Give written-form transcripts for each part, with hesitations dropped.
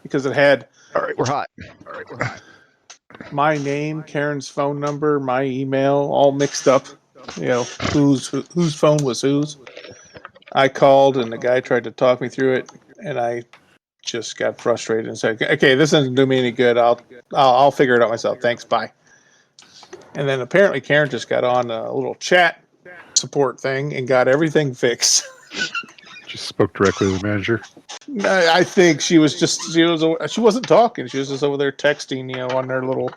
because it had All right, we're hot. my name, Karen's phone number, my email, all mixed up. Whose phone was whose. I called and the guy tried to talk me through it, and I just got frustrated and said, "Okay, this doesn't do me any good. I'll figure it out myself. Thanks, bye." And then apparently Karen just got on a little chat support thing and got everything fixed. Just spoke directly to the manager. I think she wasn't talking. She was just over there texting, on their little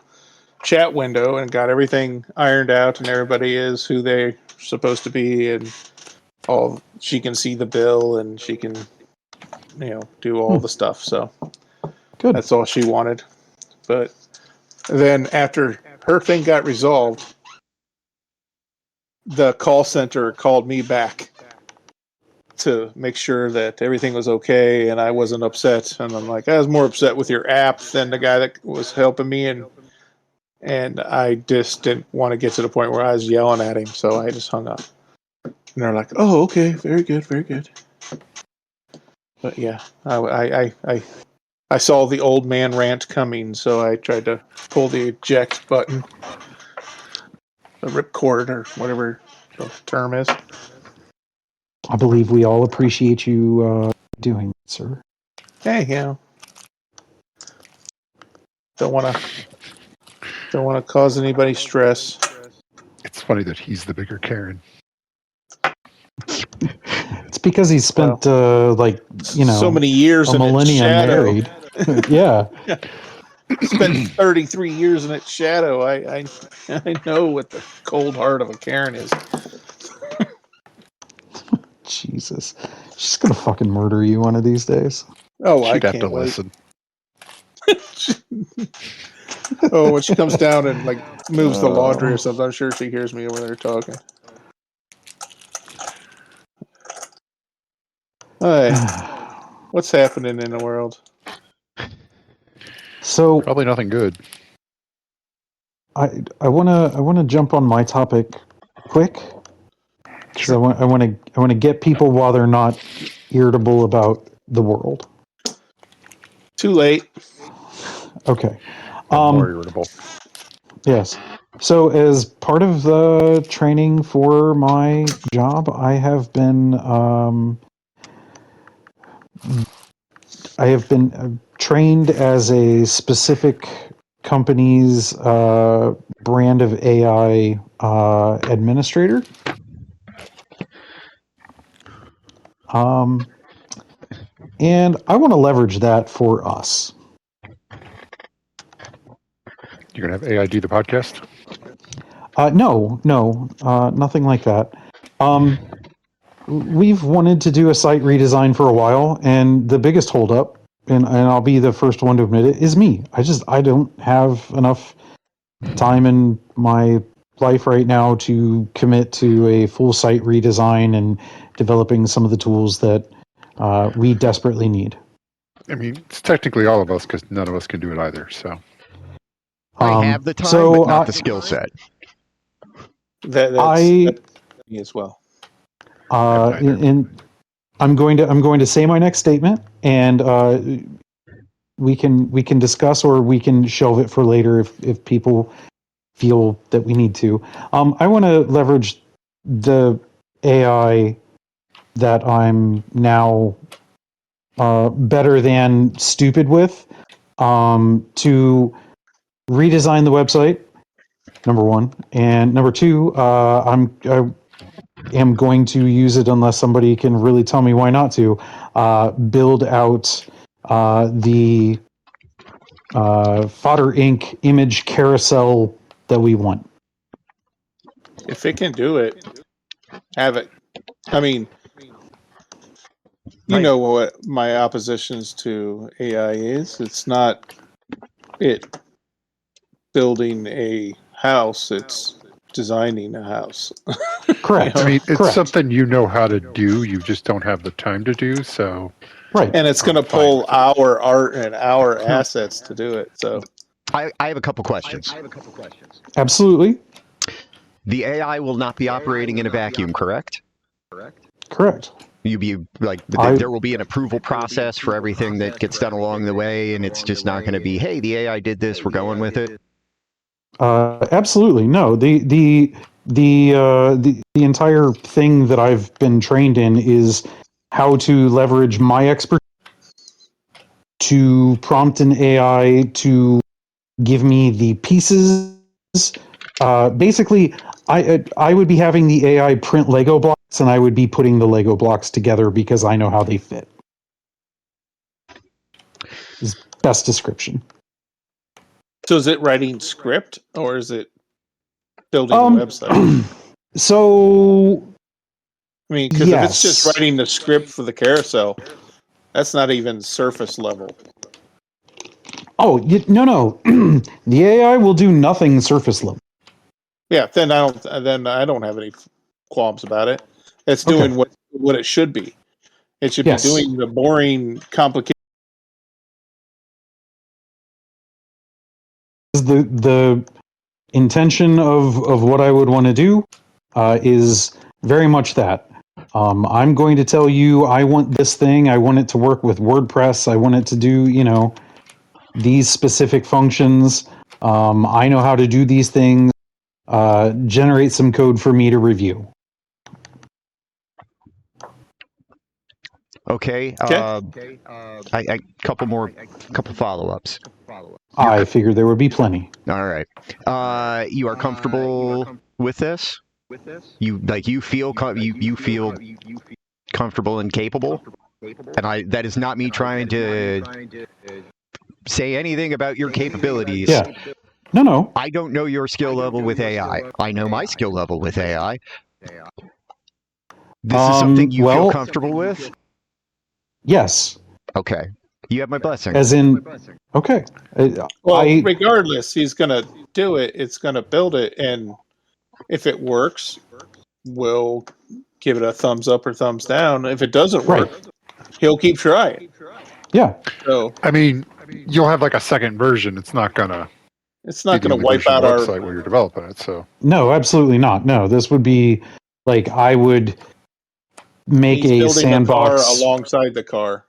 chat window, and got everything ironed out, and everybody is who they're supposed to be, and she can see the bill, and she can, do all the stuff. So Good. that's all she wanted. But then after her thing got resolved, the call center called me back to make sure that everything was okay and I wasn't upset. And I'm like, I was more upset with your app than the guy that was helping me, and I just didn't want to get to the point where I was yelling at him, so I just hung up. And they're like, "Oh, okay, very good, very good." But yeah, I saw the old man rant coming, so I tried to pull the eject button, the ripcord, or whatever the term is. I believe we all appreciate you doing it, sir. Hey, don't want to cause anybody stress. It's funny that he's the bigger Karen. It's because he spent so many years a in millennium its shadow. married. Yeah. Spent 33 years in its shadow. I know what the cold heart of a Karen is. Jesus. She's gonna fucking murder you one of these days. Oh, She'd I have to can't wait. listen. Oh, when she comes down and moves the laundry or something, I'm sure she hears me over there talking. Hey, what's happening in the world? So Probably nothing good. I wanna jump on my topic quick. Sure. I want to get people while they're not irritable about the world. Too late. Okay. I'm more irritable. Yes. So as part of the training for my job, I have been trained as a specific company's brand of AI administrator. And I want to leverage that for us. You're going to have AI do the podcast? No, nothing like that. We've wanted to do a site redesign for a while, and the biggest holdup, and I'll be the first one to admit it, is me. I don't have enough time in my life right now to commit to a full site redesign and developing some of the tools that we desperately need. I mean, it's technically all of us because none of us can do it either. So I have the time, but not the skill set. That's me as well. And I'm going to say my next statement, and we can discuss, or we can shelve it for later if people feel that we need to. I want to leverage the AI that I'm now better than stupid with to redesign the website. Number one, and number two, I am going to use it unless somebody can really tell me why not to. Build out the Fodder Inc. image carousel that we want. If it can do it, have it. I mean, you know what my oppositions to AI is. It's not it building a house, it's designing a house. Correct. I mean, it's Correct. something you know how to do. You just don't have the time to do. So Right. And it's going to pull our art and our assets to do it. So I have a couple questions. Absolutely. The AI will not be operating in a vacuum, correct? Correct. You be like, there will be an approval process for everything that gets done along the way, and it's just not going to be, hey, the AI did this, we're going with it. Absolutely no. The entire thing that I've been trained in is how to leverage my expertise to prompt an AI to give me the pieces. Basically, I would be having the AI print Lego blocks, and I would be putting the Lego blocks together because I know how they fit. Is best description. So is it writing script or is it building a website? So, I mean, because if it's just writing the script for the carousel, that's not even surface level. Oh, no. The AI will do nothing surface level. Yeah, then I don't have any qualms about it. It's doing what it should be. It should be doing the boring, complicated. The intention of what I would want to do is very much that. I'm going to tell you, I want this thing. I want it to work with WordPress. I want it to do, these specific functions. I know how to do these things. Generate some code for me to review. Okay. I couple follow-ups. I figured there would be plenty. All right. You are comfortable with this? You feel comfortable and capable? And that is not me trying to say anything about your capabilities. Yeah. No. I don't know your skill level with AI. I know my skill level with AI. This is something you feel comfortable with? Yes. Okay. You have my blessing. As in, okay. Regardless, he's going to do it. It's going to build it. And if it works, we'll give it a thumbs up or thumbs down. If it doesn't work, he'll keep trying. Yeah. So, I mean, you'll have like a second version. It's not going to wipe out our website where you're developing it. So no, absolutely not. No, this would be like I would make a sandbox car alongside the car.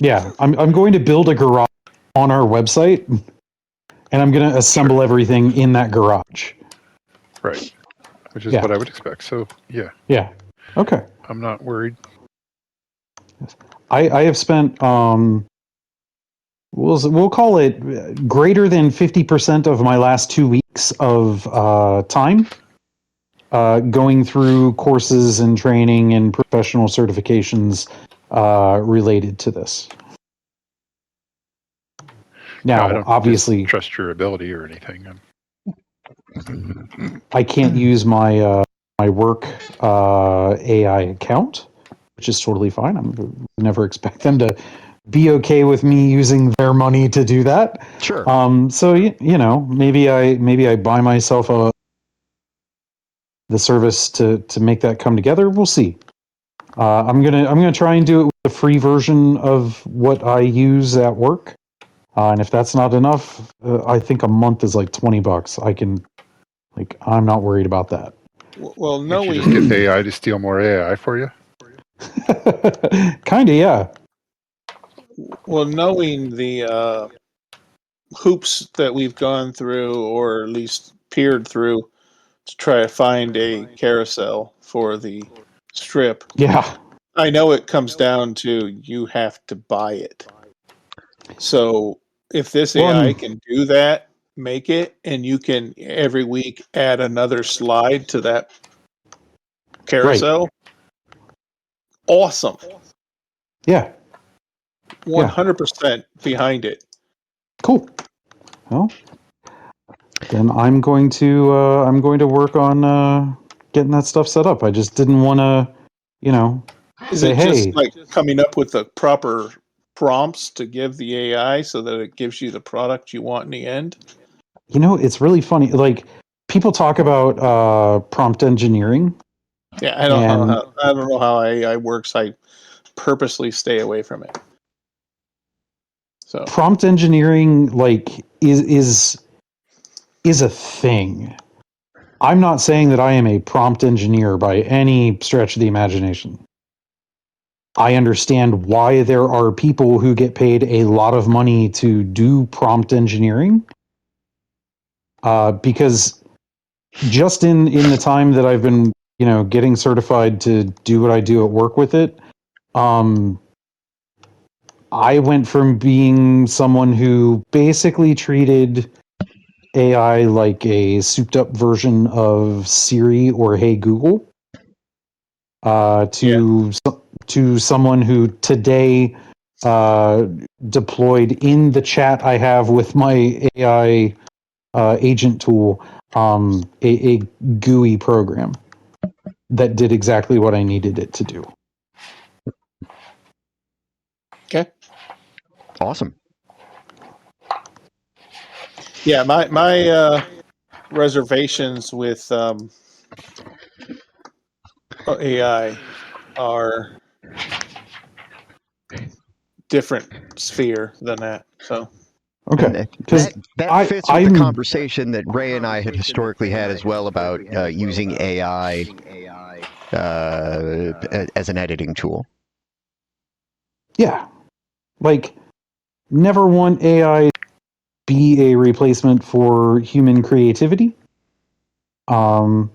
Yeah, I'm going to build a garage on our website, and I'm going to assemble everything in that garage. Right, which is what I would expect. So yeah, okay. I'm not worried. I have spent we'll call it greater than 50% of my last 2 weeks of time going through courses and training and professional certifications related to this. Now, I don't obviously, trust your ability or anything. I can't use my my work AI account, which is totally fine. I never expect them to be okay with me using their money to do that. Sure. So maybe I buy myself the service to make that come together. We'll see. I'm gonna try and do it with the free version of what I use at work, and if that's not enough, I think a month is like $20. I'm not worried about that. Well, you just get the AI to steal more AI for you. Kinda, yeah. Well, knowing the hoops that we've gone through, or at least peered through, to try to find a carousel for the strip. Yeah. I know it comes down to you have to buy it. So if this AI can do that, make it, and you can every week add another slide to that carousel. Awesome. Yeah. 100% behind it. Cool. Well, then I'm going to work on getting that stuff set up. I just didn't want to, Is say, it hey, just like coming up with the proper prompts to give the AI so that it gives you the product you want in the end? It's really funny. Like, people talk about prompt engineering. Yeah, I don't know how AI works. I purposely stay away from it. So prompt engineering, is a thing. I'm not saying that I am a prompt engineer by any stretch of the imagination. I understand why there are people who get paid a lot of money to do prompt engineering. Because just in the time that I've been, getting certified to do what I do at work with it, I went from being someone who basically treated AI like a souped up version of Siri or Hey Google, to someone who today deployed in the chat I have with my AI agent tool a GUI program that did exactly what I needed it to do. Okay. Awesome. Yeah, my reservations with AI are different sphere than that. So Okay, because that fits with the I'm conversation that Ray and I had historically had as well about using AI as an editing tool. Yeah, like never want AI be a replacement for human creativity. Totally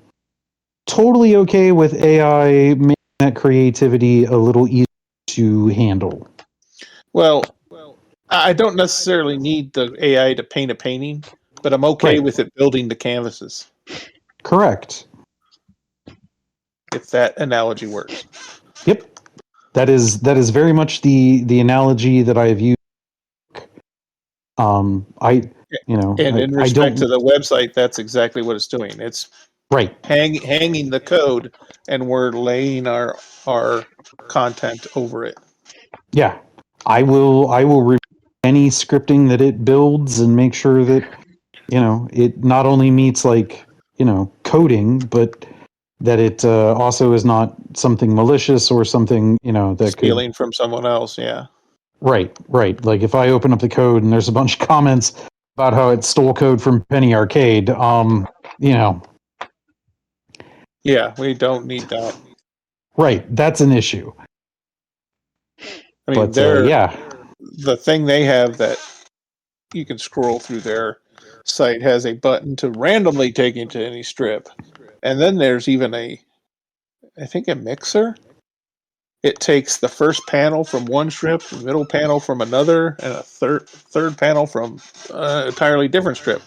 okay with AI making that creativity a little easier to handle. well, I don't necessarily need the AI to paint a painting, but I'm okay Right. with it building the canvases, Correct. if that analogy works. Yep. That is very much the analogy that I've used. And in I respect to don't. the website, that's exactly what it's doing. It's Right. hanging the code, and we're laying our content over it. Yeah. I will review any scripting that it builds and make sure that, it not only meets coding, but that it also is not something malicious or something, that Stealing from someone else, yeah. Right. Like if I open up the code and there's a bunch of comments about how it stole code from Penny Arcade, Yeah, we don't need that. Right, that's an issue. I mean, But yeah. The thing they have that you can scroll through their site has a button to randomly take you to any strip. And then there's even I think a mixer. It takes the first panel from one strip, the middle panel from another, and a third panel from an entirely different strip,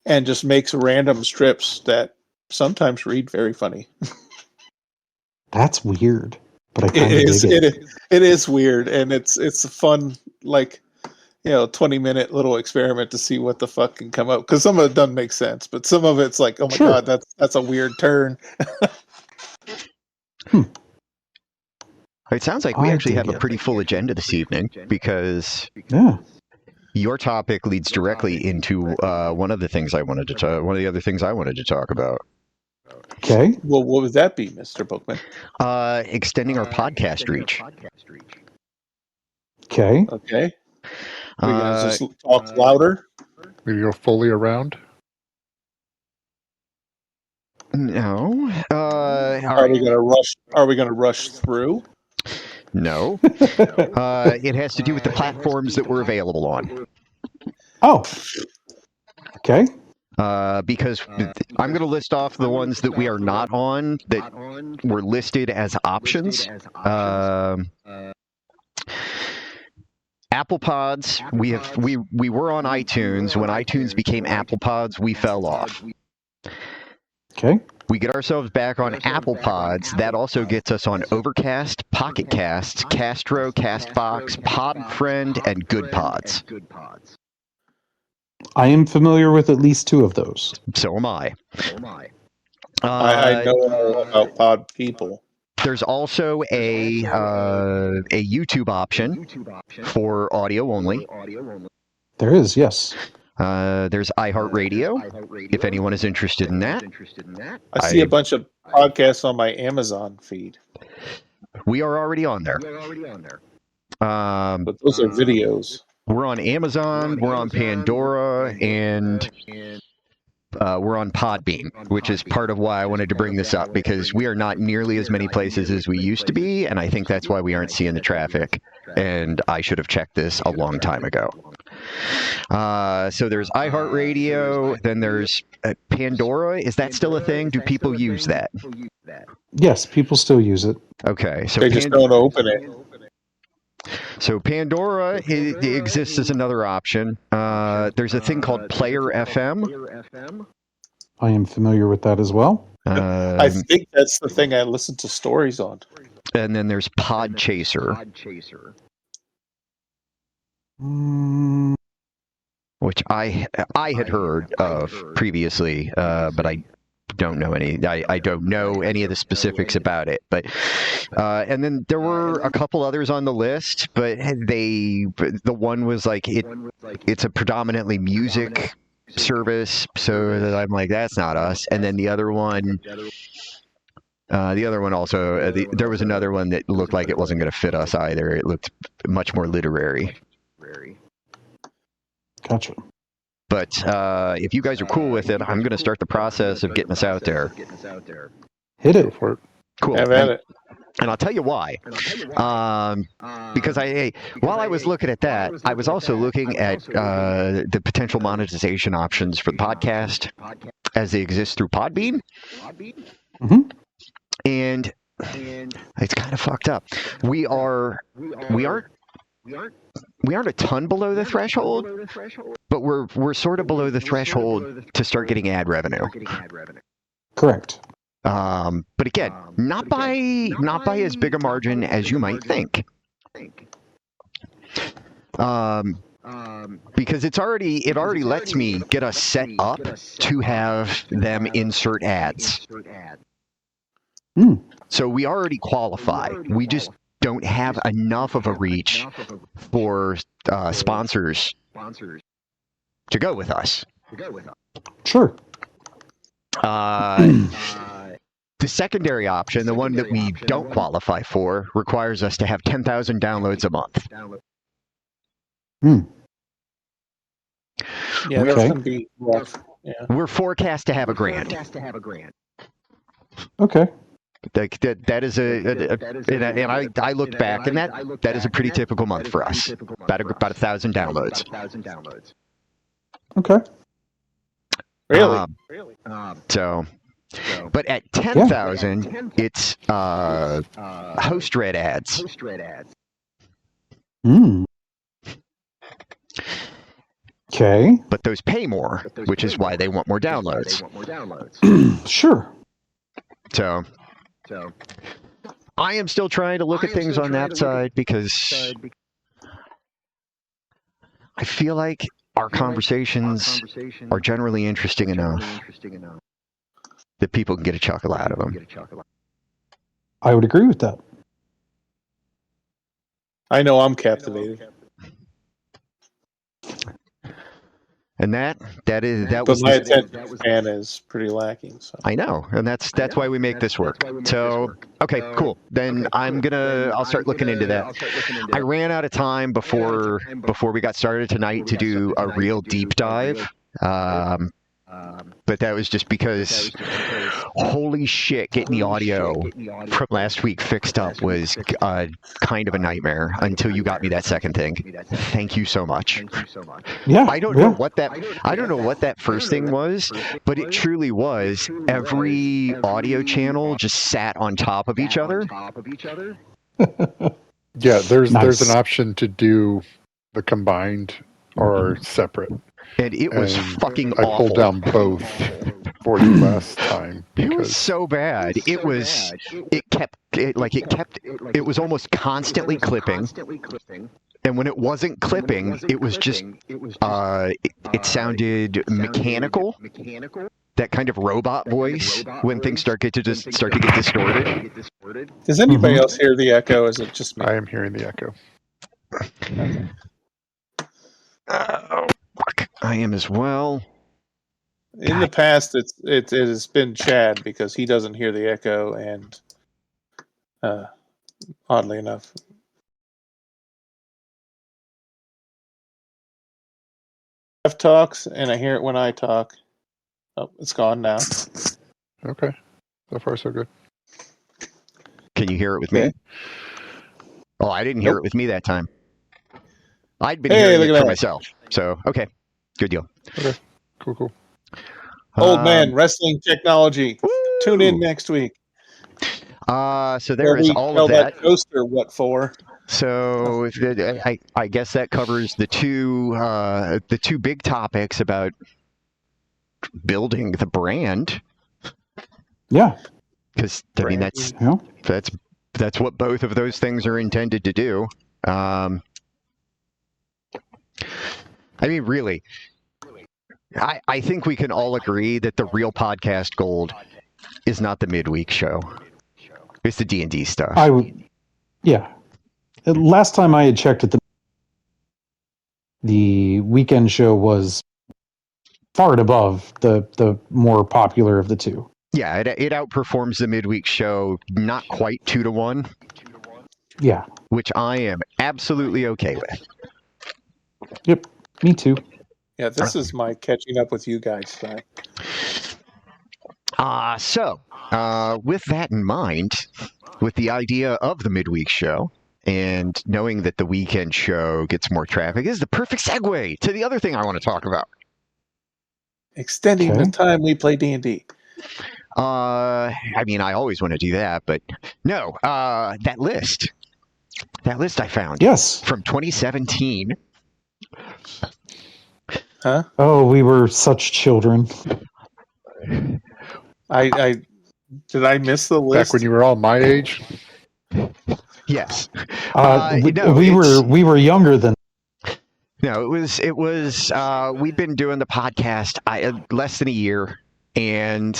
and just makes random strips that sometimes read very funny. That's weird, but I kind of dig it. It is weird, and it's a fun 20-minute little experiment to see what the fuck can come up, because some of it doesn't make sense, but some of it's like, oh my god, that's a weird turn. It sounds like we actually have a pretty full agenda this evening, because your topic leads directly into one of the other things I wanted to talk about. Okay. Well, what would that be, Mr. Bookman? Extending our podcast reach. Okay. Okay. We're gonna just talk louder. Maybe go fully around. No. Are we gonna rush through? No. It has to do with the platforms that we're available on. Oh. Okay. Because I'm going to list off the ones that we are not on that were listed as options. Apple Pods. We were on iTunes. When iTunes became Apple Pods, we fell off. Okay. We get ourselves back on Apple Pods. That also gets us on Overcast, Pocket Casts, Castro, Castbox, Podfriend, and Good Pods. I am familiar with at least two of those. So am I. I know all about Pod People. There's also a YouTube option for audio only. There is, yes. There's iHeartRadio, if anyone is interested in that. I see a bunch of podcasts on my Amazon feed. We are already on there. But those are videos. We're on Amazon, we're on Pandora, and we're on Podbean, which is part of why I wanted to bring this up, because we are not nearly as many places as we used to be, and I think that's why we aren't seeing the traffic. And I should have checked this a long time ago. So there's iHeartRadio, then there's Pandora. Is that still a thing? Do people use that? Yes, people still use it. Okay, so They just don't open it. So Pandora it exists as another option. There's a thing called Player FM. I am familiar with that as well. I think that's the thing I listen to stories on. And then there's Podchaser, which I had heard of previously, but I don't know any. I don't know any of the specifics about it. But and then there were a couple others on the list, but the one was like it's a predominantly music service, so that I'm like, that's not us. And then the other one also, there was another one that looked like it wasn't going to fit us either. It looked much more literary. Gotcha. But if you guys are cool with it, I'm going to start the process of getting us out there. Hit it. For it. Cool. Have at it. And I'll tell you why. Because while I was looking at that, I was also looking at the potential monetization options for the podcast as they exist through Podbean. Mm-hmm. And it's kind of fucked up. We aren't a ton below the threshold, but we're sort of below the threshold to start getting ad revenue. Correct. But again, not by as big a margin as you might think. Because it already lets me get us set up to have them insert ads. So we already qualify. We just don't have enough of a reach for sponsors to go with us. Sure. The secondary option, the one that we don't qualify for, requires us to have 10,000 downloads a month. Yeah, that's going to be rough. Yeah. We're forecast to have a grand. Okay. That is and I looked back, and that is a pretty typical month for us. About 1,000 downloads. Okay. Really? So, but at 10,000, it's host read ads. Okay. But those pay more, which is why they want more downloads. Sure. So I am still trying to look at things on that side, because I feel like our conversations are generally interesting enough that people can get a chuckle out of them. I would agree with that. I know I'm captivated. And that But was my attention span is pretty lacking. So. I know, and that's why we make this work. So, okay, cool. Then I'll start looking into that. I ran out of time before we got started tonight to do a real deep dive. But that was just because, holy shit, getting the audio from last week fixed up was kind of a nightmare until you got me that second thing. Thank you so much. Yeah. I don't know what that first thing was, but it truly was. Every audio channel just sat on top of each other. Yeah, there's Nice. an option to do the combined or separate. And it was fucking awful. I pulled down both for you last time. It was so bad. It was almost constantly clipping. And when it wasn't clipping, it was just it sounded mechanical. That kind of robot voice when things start to get distorted. Does anybody else hear the echo? Is it just me? I am hearing the echo. Oh, fuck. I am as well. In the past, it has been Chad because he doesn't hear the echo, and oddly enough, Jeff talks, and I hear it when I talk. Oh, it's gone now. Okay. So far, so good. Can you hear it with me? Okay. Oh, I didn't hear Nope. it with me that time. I'd been Hey, hearing look it at for that. myself. So, okay. Good deal. Cool. Old man wrestling technology. Tune in woo! next week. So there Where is we all tell of that. toaster what for. So I guess that covers the two big topics about building the brand, Yeah. because I mean Branding. Yeah. that's what both of those things are intended to do. I mean, really, I think we can all agree that the real podcast gold is not the midweek show. It's the D&D stuff. Yeah. Last time I had checked it, the weekend show was far and above the more popular of the two. Yeah, it outperforms the midweek show, not quite 2-1, Yeah. which I am absolutely okay with. Yep. Me too. Yeah, this is my catching up with you guys time. So, with that in mind, with the idea of the midweek show, and knowing that the weekend show gets more traffic, is the perfect segue to the other thing I want to talk about. Extending the Okay. time we play D&D. I mean, I always want to do that, but no, that list I found Yes. from 2017. Huh? Oh, we were such children. I did I miss the list? Back when you were all my age. Yes. We were younger than. No, it was. We've been doing the podcast less than a year, and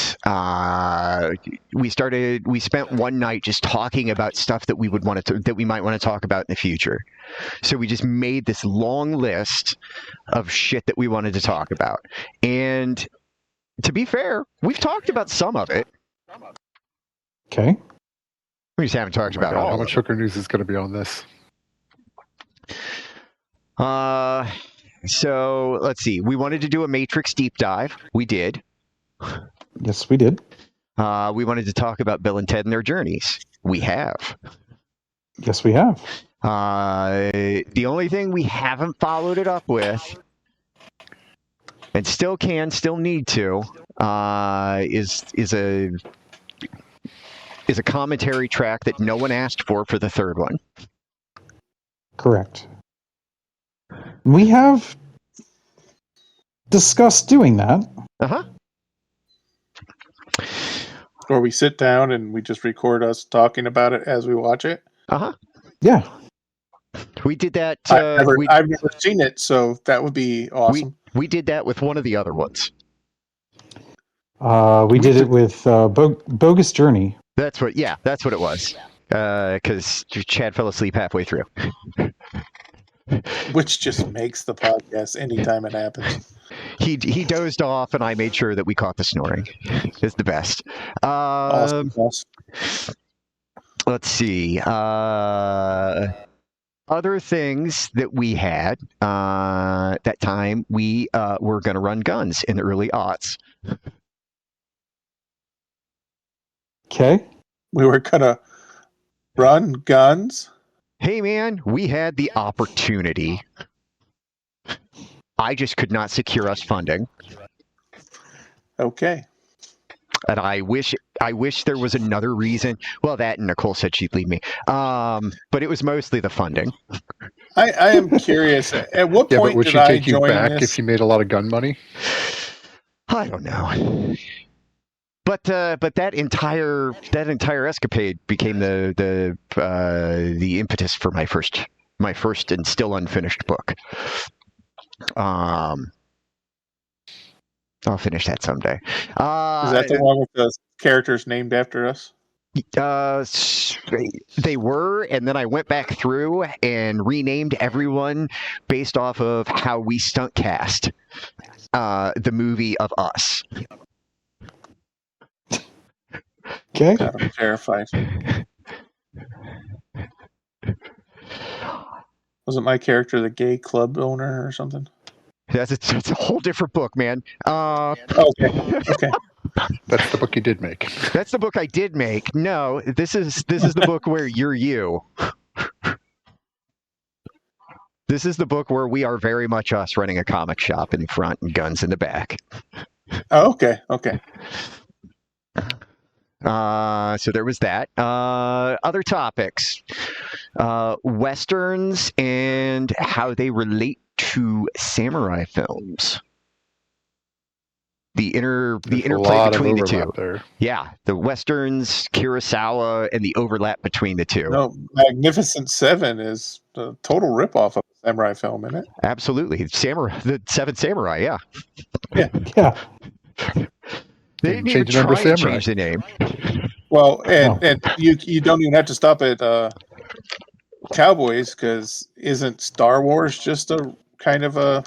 we spent one night just talking about stuff that we might want to talk about in the future. So we just made this long list of shit that we wanted to talk about. And to be fair, we've talked about some of it. Okay. We just haven't talked about all How of much it. Hooker News is going to be on this? So let's see. We wanted to do a Matrix deep dive. We did. Yes, we did. We wanted to talk about Bill and Ted and their journeys. We have. Yes, we have. The only thing we haven't followed it up with, and still need to, is a commentary track that no one asked for the third one. Correct. We have discussed doing that. Uh-huh. Or we sit down and we just record us talking about it as we watch it. Uh-huh. Yeah. We did that. I've never seen it, so that would be awesome. We did that with one of the other ones. We did it with Bogus Journey. That's what it was. Because Chad fell asleep halfway through. Which just makes the podcast anytime it happens. He dozed off, and I made sure that we caught the snoring. It's the best. Awesome. Let's see. Other things that we had that time, we were going to run guns in the early aughts. Okay. We were gonna run guns. Hey, man, we had the opportunity. I just could not secure us funding. Okay. And I wish there was another reason. Well, that and Nicole said she'd leave me. But it was mostly the funding. I am curious. At what Yeah, point but would did she I take you join back this? if you made a lot of gun money? I don't know. But that entire escapade became the impetus for my first and still unfinished book. I'll finish that someday. Is that the one with the characters named after us? They were, and then I went back through and renamed everyone based off of how we stunt cast the movie of Us. Okay. God, I'm terrified. Wasn't my character the gay club owner or something? That's a whole different book, man. Okay. Okay. That's the book you did make. That's the book I did make. No, this is the book where you're you. This is the book where we are very much us running a comic shop in front and guns in the back. Oh, okay. Okay. So there was that. Other topics. Westerns and how they relate to samurai films. The There's a interplay lot of between the overlap two. there. Yeah, the Westerns, Kurosawa, and the overlap between the two. No, Magnificent Seven is a total ripoff of a samurai film, isn't it? Absolutely. Samurai, the Seven Samurai, yeah. Yeah. They didn't even Change the number try and samurai. change the name. Well, and you don't even have to stop at Cowboys, because isn't Star Wars just a kind of a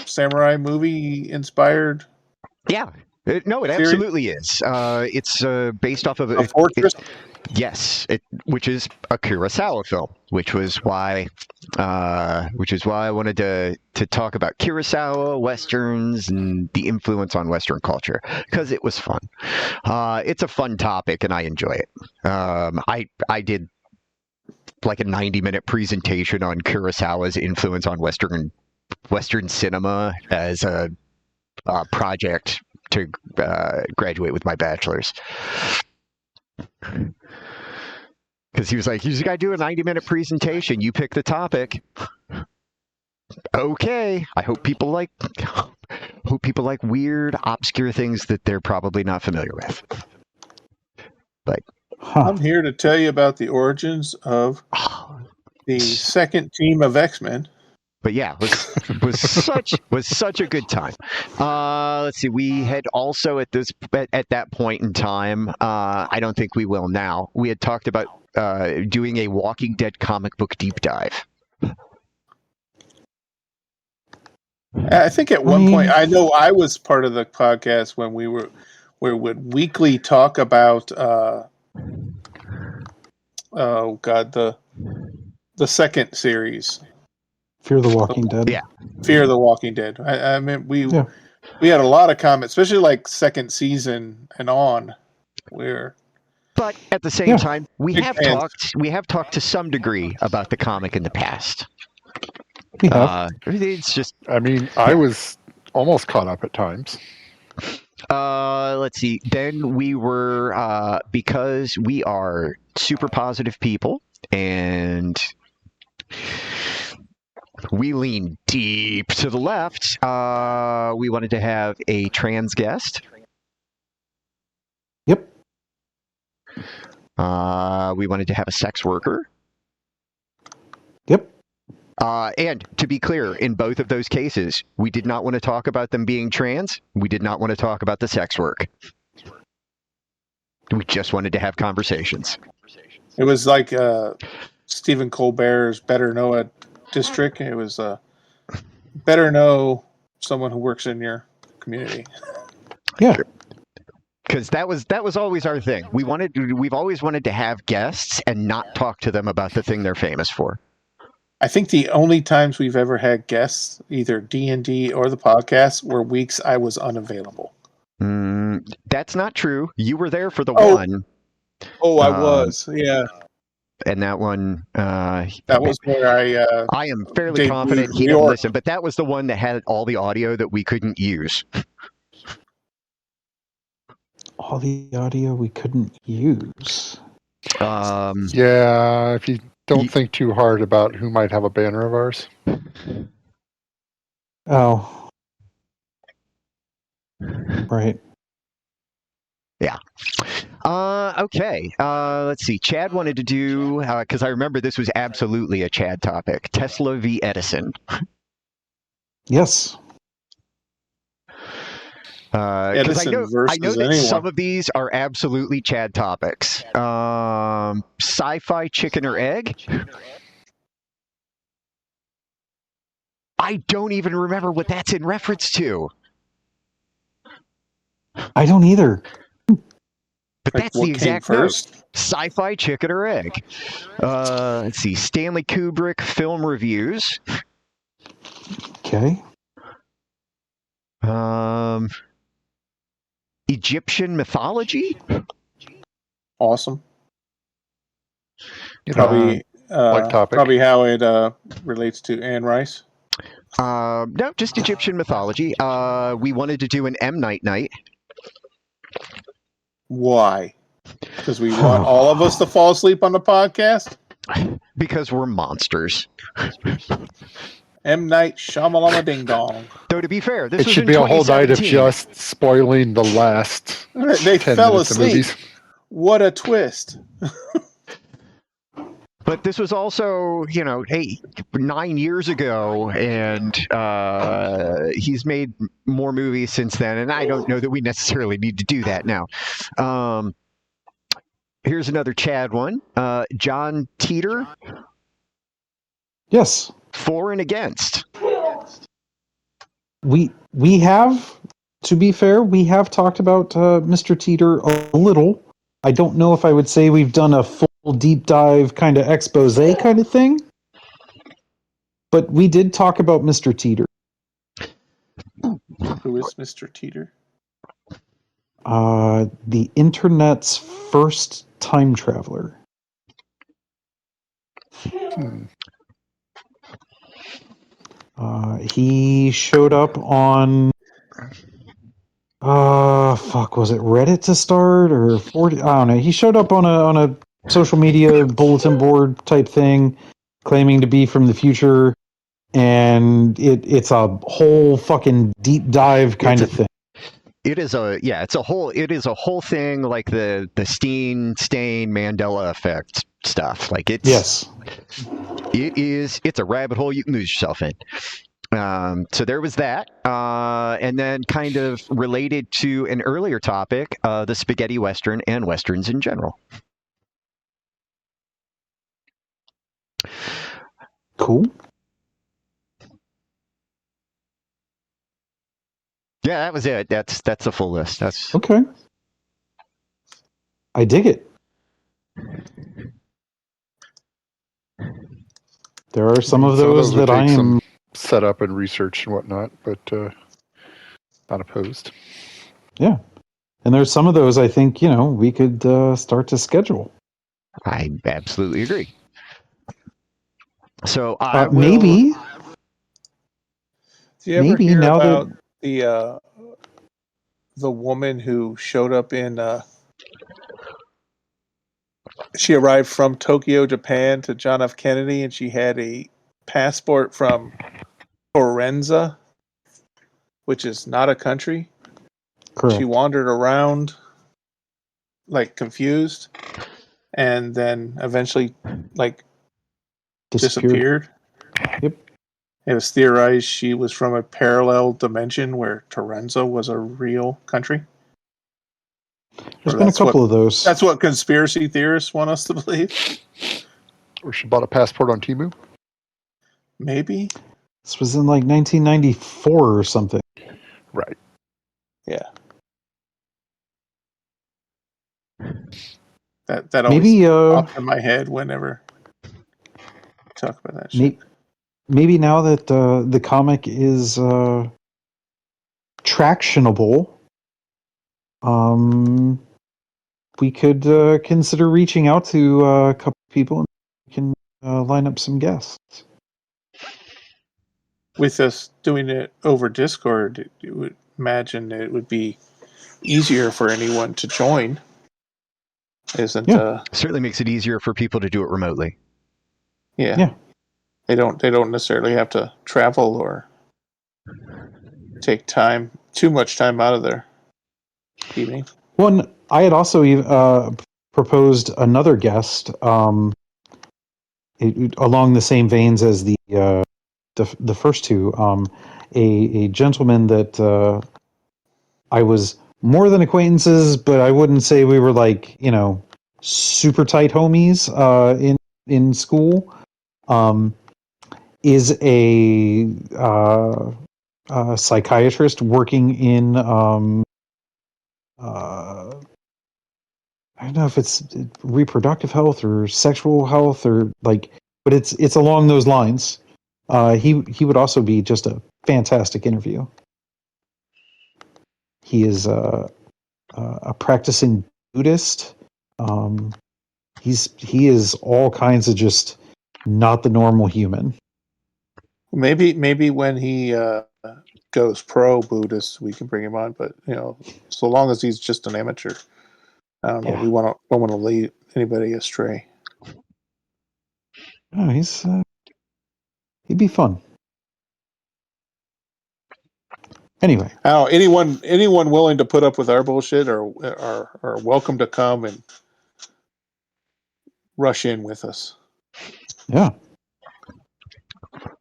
samurai movie inspired Yeah. No, it Series? absolutely is. It's based off of a fortress? yes, which is a Kurosawa film, which is why I wanted to talk about Kurosawa, Westerns, and the influence on Western culture, because it was fun. It's a fun topic, and I enjoy it. I did like a 90-minute presentation on Kurosawa's influence on Western cinema as a project to graduate with my bachelor's. Because he was like, you just got to do a 90-minute presentation. You pick the topic. Okay. I hope people like weird, obscure things that they're probably not familiar with. Huh. I'm here to tell you about the origins of the second team of X-Men. But yeah, was such a good time. Let's see. We had also at that point in time. I don't think we will now. We had talked about doing a Walking Dead comic book deep dive. I think at one point, I know I was part of the podcast when we would weekly talk about the second series, Fear the Walking Dead. Yeah. Fear the Walking Dead. I mean, we had a lot of comments, especially like second season and on. But at the same time, we Big have fans. talked to some degree about the comic in the past. We have. It's just I mean, I was almost caught up at times. let's see. Then we were because we are super positive people and we lean deep to the left. We wanted to have a trans guest. Yep. We wanted to have a sex worker. Yep. And to be clear, in both of those cases, we did not want to talk about them being trans. We did not want to talk about the sex work. We just wanted to have conversations. It was like Stephen Colbert's Better Know a District. It was better know someone who works in your community. Yeah. Because that was always our thing. We've always wanted to have guests and not talk to them about the thing they're famous for. I think the only times we've ever had guests, either D&D or the podcast, were weeks I was unavailable. That's not true. You were there for the Oh. one. Oh, I was. Yeah. And that one, That was where I am fairly Dave confident he New didn't York. listen, but that was the one that had all the audio that we couldn't use. All the audio we couldn't use. Yeah, if you don't think too hard about who might have a banner of ours. Oh. Right. Yeah. Okay. Let's see. Chad wanted to do, because I remember this was absolutely a Chad topic, Tesla v. Edison. Yes. Because Edison I know versus that anyone. some of these are absolutely Chad topics. Sci-fi chicken or egg? I don't even remember what that's in reference to. I don't either. But like, that's what the came exact note. first. Sci-fi chicken or egg? Let's see. Stanley Kubrick film reviews. Okay. Egyptian mythology. Awesome. You know, Probably, light topic. probably how it relates to Anne Rice. No, just Egyptian mythology. We wanted to do an M Night night. Why? Because we want all of us to fall asleep on the podcast. Because we're monsters. M. Night Shyamalama Ding Dong. Though to be fair, this It was should in be a whole night of 2017. just spoiling the last They 10 fell minutes of asleep. movies. What a twist. But this was also, hey, 9 years ago, and he's made more movies since then, and I don't know that we necessarily need to do that now. Here's another Chad one. John Teeter, Yes, for and against. we have. To be fair, we have talked about Mr. Teeter a little. I don't know if I would say we've done a full deep dive kind of expose kind of thing, but we did talk about Mr. Teeter. Who is Mr. Teeter? The internet's first time traveler. He showed up on was it Reddit to start or 40? I don't know. He showed up on a social media bulletin board type thing, claiming to be from the future, and it's a whole fucking deep dive kind of thing. It is a whole thing, like the Stain Mandela effect stuff. Like it's a rabbit hole you can lose yourself in. So there was that, and then kind of related to an earlier topic, the spaghetti western and westerns in general. Cool. Yeah, that was it. That's a full list. That's okay. I dig it. There are some of those would that I take am some set up and research and whatnot, but not opposed. Yeah, and there's some of those I think we could start to schedule. I absolutely agree. So maybe. Do you ever Maybe hear now about the woman who showed up in? She arrived from Tokyo, Japan, to John F. Kennedy, and she had a passport from Forenza, which is not a country. Correct. She wandered around, like confused, and then eventually, like, disappeared. Yep. It was theorized she was from a parallel dimension where Terenza was a real country. There's been a couple of those. That's what conspiracy theorists want us to believe. Or she bought a passport on Temu? Maybe. This was in like 1994 or something. Right. Yeah. That always Maybe popped in my head whenever I talk about that shit. Maybe now that the comic is tractionable, we could consider reaching out to a couple of people and we can line up some guests. With us doing it over Discord, you would imagine it would be easier for anyone to join. Certainly makes it easier for people to do it remotely. Yeah. They don't necessarily have to travel or take too much time out of their evening. Well, I had also proposed another guest along the same veins as the first two. A gentleman that I was more than acquaintances, but I wouldn't say we were like super tight homies in school. Is a psychiatrist working in I don't know if it's reproductive health or sexual health or but it's along those lines. He would also be just a fantastic interview. He is a practicing Buddhist. He is all kinds of just not the normal human. Maybe when he goes pro Buddhist, we can bring him on. But so long as he's just an amateur, I don't know. Yeah. We don't want to lead anybody astray. Oh, he'd be fun. Anyway, I don't know, anyone willing to put up with our bullshit are welcome to come and rush in with us. yeah.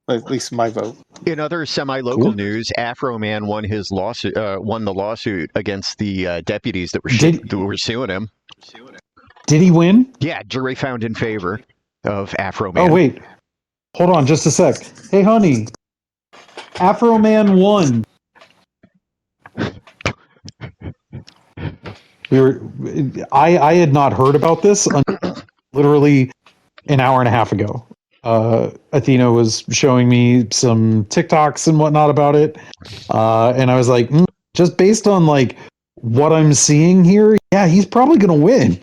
At least my vote. In other semi-local Cool. news, Afro Man won the lawsuit against the deputies that were suing him. Did he win? Yeah, jury found in favor of Afro Man. Oh, wait. Hold on just a sec. Hey, honey. Afro Man won. I had not heard about this until literally an hour and a half ago. Athena was showing me some TikToks and whatnot about it. And I was like, just based on like what I'm seeing here, yeah, he's probably going to win.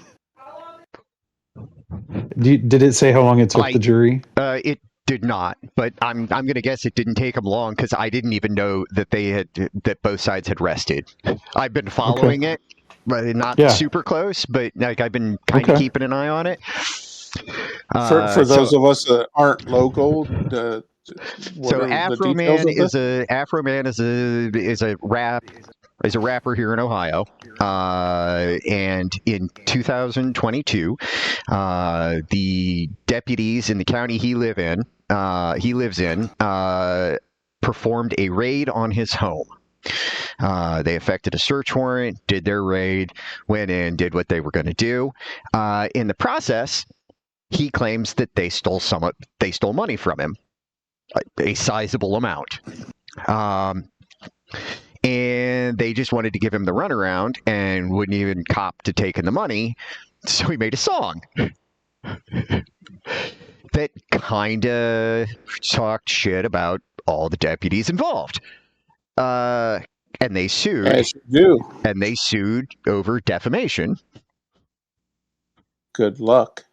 Did it say how long it took the jury? It did not, but I'm going to guess it didn't take them long because I didn't even know that that both sides had rested. I've been following it, but not super close. But like I've been kind of keeping an eye on it. For those of us that aren't local, so Afro Man is a rapper here in Ohio, and in 2022, the deputies in the county he lives in performed a raid on his home. They effected a search warrant, did their raid, went in, did what they were going to do. In the process, he claims that they stole money from him, a sizable amount. And they just wanted to give him the runaround and wouldn't even cop to taking the money. So he made a song that kind of talked shit about all the deputies involved. And they sued. As you do. And they sued over defamation. Good luck.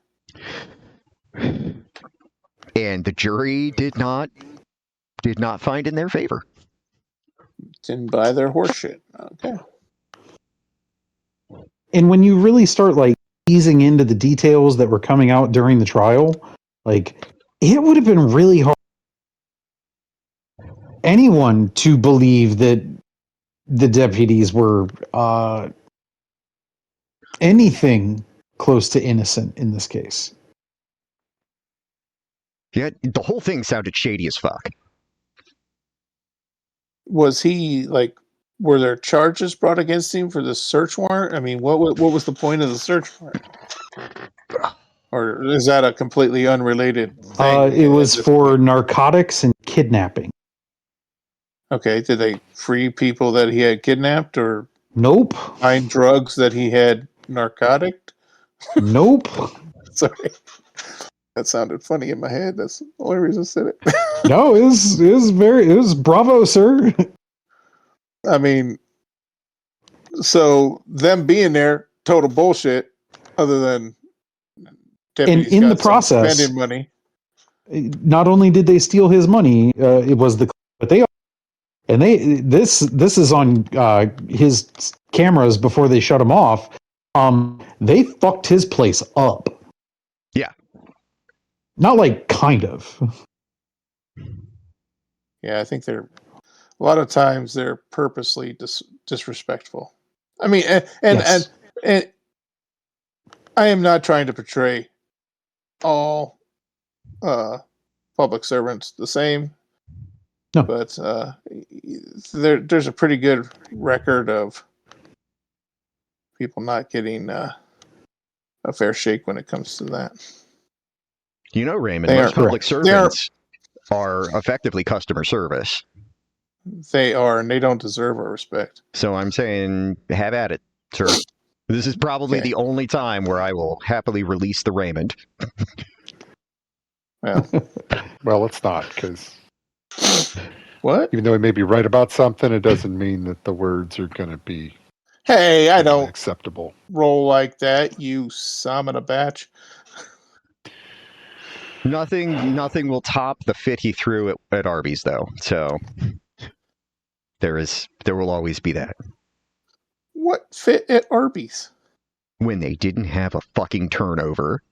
And the jury did not find in their favor. Didn't buy their horseshit. Okay. And when you really start like easing into the details that were coming out during the trial, like it would have been really hard for anyone to believe that the deputies were anything close to innocent in this case. Yeah, the whole thing sounded shady as fuck. Was he like? Were there charges brought against him for the search warrant? I mean, what was the point of the search warrant? Or is that a completely unrelated thing? It was for narcotics and kidnapping. Okay, did they free people that he had kidnapped or Nope. find drugs that he had narcotic? Nope. Sorry. That sounded funny in my head. That's the only reason I said it. No, it was bravo, sir. I mean, so them being there, total bullshit, other than deputies in got the process, spending money. Not only did they steal his money, it was but this is on his cameras before they shut him off. They fucked his place up. Yeah. Not like kind of. Yeah, I think a lot of times they're purposely disrespectful. I mean, and I am not trying to portray all public servants the same. No. But there's a pretty good record of people not getting a fair shake when it comes to that. You know, Raymond, They most are public servants are effectively customer service. They are, and they don't deserve our respect. So I'm saying, have at it, sir. This is probably the only time where I will happily release the Raymond. Well, Well, it's not, because What? Even though he may be right about something, it doesn't mean that the words are going to be Hey, I don't acceptable. roll like that, you son of a batch. Nothing will top the fit he threw at Arby's, though. So there will always be that. What fit at Arby's? When they didn't have a fucking turnover.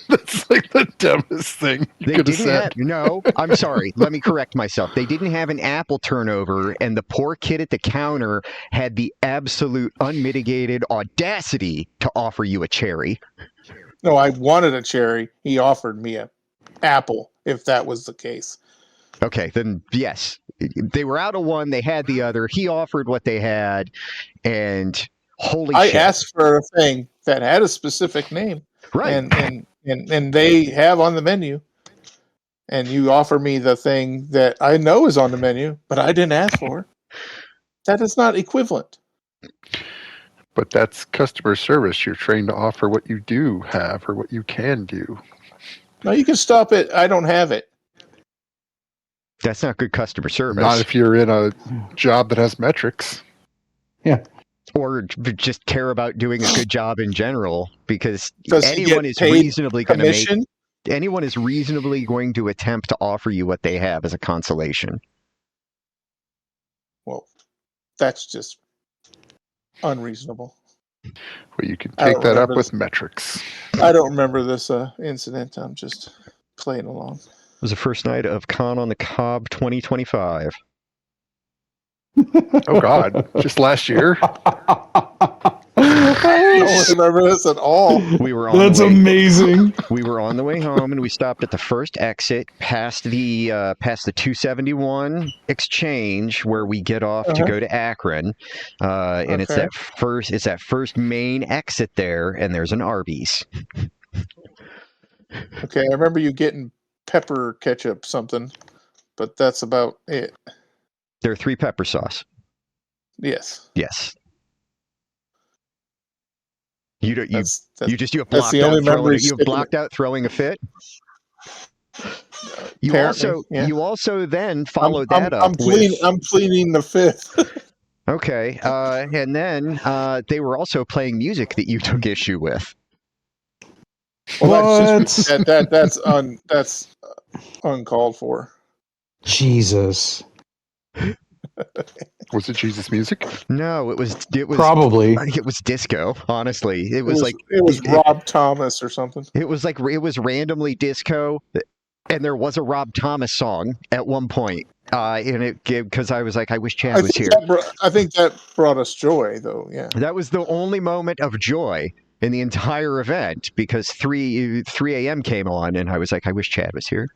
That's like the dumbest thing you They could have didn't said. have, no, I'm sorry. Let me correct myself. They didn't have an apple turnover, and the poor kid at the counter had the absolute unmitigated audacity to offer you a cherry. No, I wanted a cherry. He offered me a apple, if that was the case. Okay, then yes. They were out of one, they had the other. He offered what they had, and holy I shit. asked for a thing that had a specific name. Right. And they have on the menu. And you offer me the thing that I know is on the menu, but I didn't ask for. That is not equivalent. But that's customer service. You're trained to offer what you do have or what you can do. No, you can stop it. I don't have it. That's not good customer service. Not if you're in a job that has metrics. Or just care about doing a good job in general, because Does he anyone get is paid reasonably going to make Commission? anyone is reasonably going to attempt to offer you what they have as a consolation. Well, that's just unreasonable. Well, you can I take don't that up remember with this. metrics. I don't remember this incident. I'm just playing along. It was the first night of Con on the Cob 2025. Oh, God. Just last year? I don't remember this at all. We were on That's the way, amazing. we were on the way home, and we stopped at the first exit past the 271 exchange where we get off to go to Akron, and it's Okay. that first main exit there, and there's an Arby's. Okay, I remember you getting pepper ketchup something, but that's about it. There are 3 pepper sauce. Yes. Yes. You don't. You That's you have that's blocked the out only throwing. memory You've blocked out throwing a fit. You Apparently, also yeah. you also then followed that I'm up with pleading the fifth. okay, and then they were also playing music that you took issue with. Well, that's uncalled for. Jesus. Was it Jesus music? No, it was Probably. it was disco. Honestly, it was Rob Thomas or something. it was randomly disco, and there was a Rob Thomas song at one point. And it because I was like, I wish Chad was here. I think that brought us joy, though. Yeah. That was the only moment of joy in the entire event, because 3 a.m. came on, and I was like, I wish Chad was here.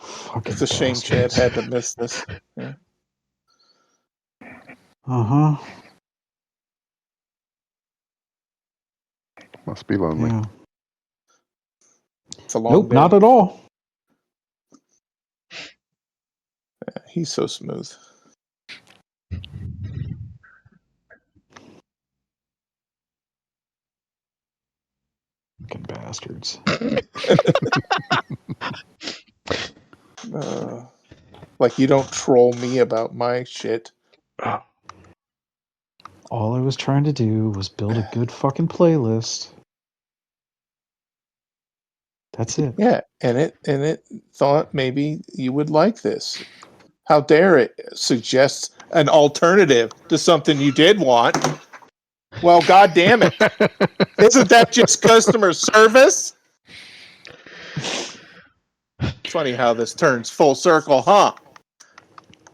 Fucking It's a shame Chad bastards. had to miss this. Yeah. Uh-huh. Must be lonely. Yeah. It's a long Nope, day. not at all. He's so smooth. Fucking bastards. Like you don't troll me about my shit. All I was trying to do was build a good fucking playlist. That's it. Yeah, and it thought maybe you would like this. How dare it suggest an alternative to something you did want? Well, God damn it. Isn't that just customer service? Funny how this turns full circle, huh?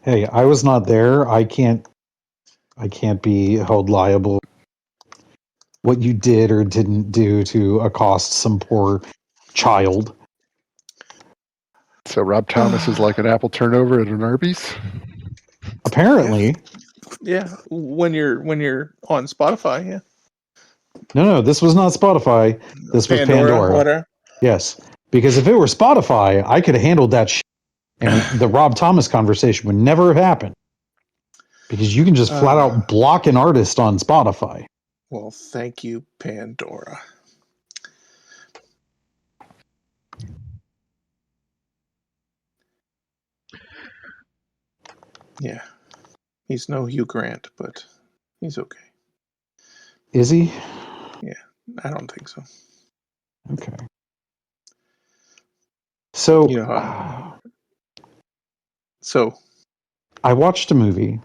Hey, I was not there. I can't be held liable what you did or didn't do to accost some poor child. So Rob Thomas is like an apple turnover at an Arby's? Apparently. Yeah, when you're on Spotify, yeah. No, this was not Spotify. This was Pandora. Whatever. Yes. Because if it were Spotify, I could have handled that shit. And the Rob Thomas conversation would never have happened. Because you can just flat out block an artist on Spotify. Well, thank you, Pandora. Yeah. He's no Hugh Grant, but he's okay. Is he? I don't think so. Okay. So, You know, So I watched a movie.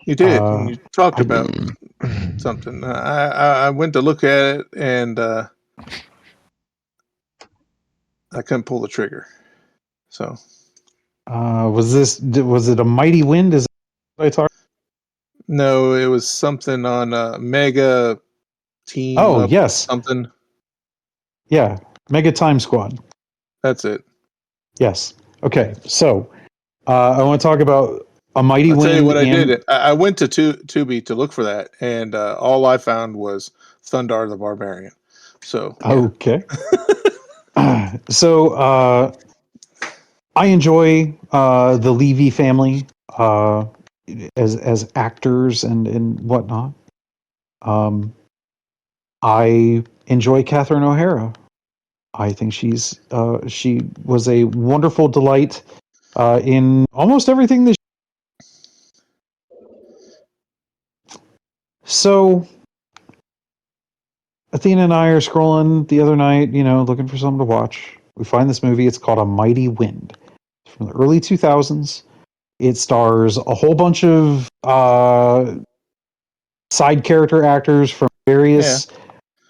you did, and you talked I- about something. I went to look at it, and I couldn't pull the trigger. So was it a Mighty Wind? Is that what I talked? no, it was something on Mega Team Oh, Up yes. something. Yeah. Mega Time Squad. That's it. Yes. Okay. So, I want to talk about a Mighty I'll Wind. tell you what I and, did. I went to Tubi to look for that, and all I found was Thundar the Barbarian. So yeah. Okay. So, I enjoy the Levy family as actors and whatnot. I enjoy Catherine O'Hara. I think she was a wonderful delight in almost everything that. So Athena and I are scrolling the other night, looking for something to watch. We find this movie. It's called A Mighty Wind. It's from the early 2000s. It stars a whole bunch of side character actors from various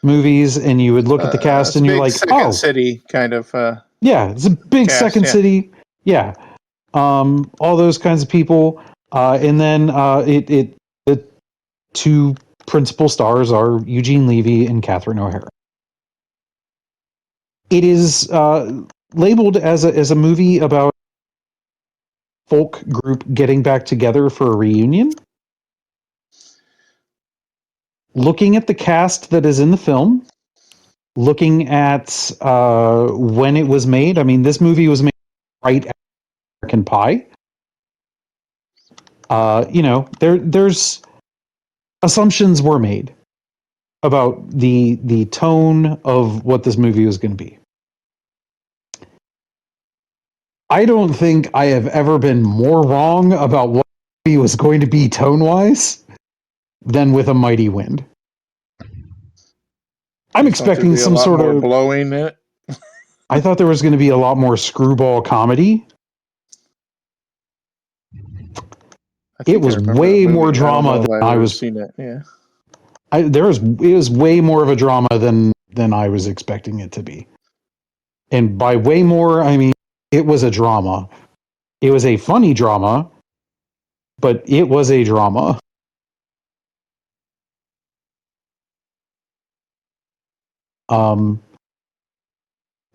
movies, and you would look at the cast It's a and you're big like, Second City kind of yeah, it's a big cast, Second yeah. City. Yeah. All those kinds of people. And then the two principal stars are Eugene Levy and Catherine O'Hara. It is labeled as a movie about folk group getting back together for a reunion. Looking at the cast that is in the film, looking at when it was made. I mean, this movie was made right after American Pie. There's assumptions were made about the tone of what this movie was going to be. I don't think I have ever been more wrong about what the movie was going to be tone-wise than with A Mighty Wind. I'm expecting some sort of blowing in it. I thought there was going to be a lot more screwball comedy. It was way more drama than I was. Seen it, yeah. It was way more of a drama than I was expecting it to be. And by way more, I mean it was a drama. It was a funny drama, but it was a drama.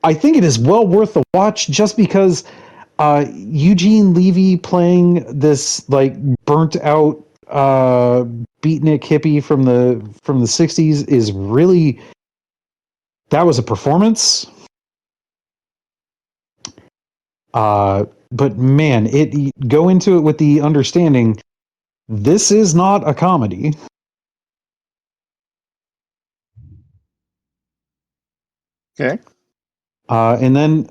I think it is well worth the watch just because Eugene Levy playing this like burnt out beatnik hippie from the 60s is really, that was a performance. But man, go into it with the understanding this is not a comedy. Okay. And then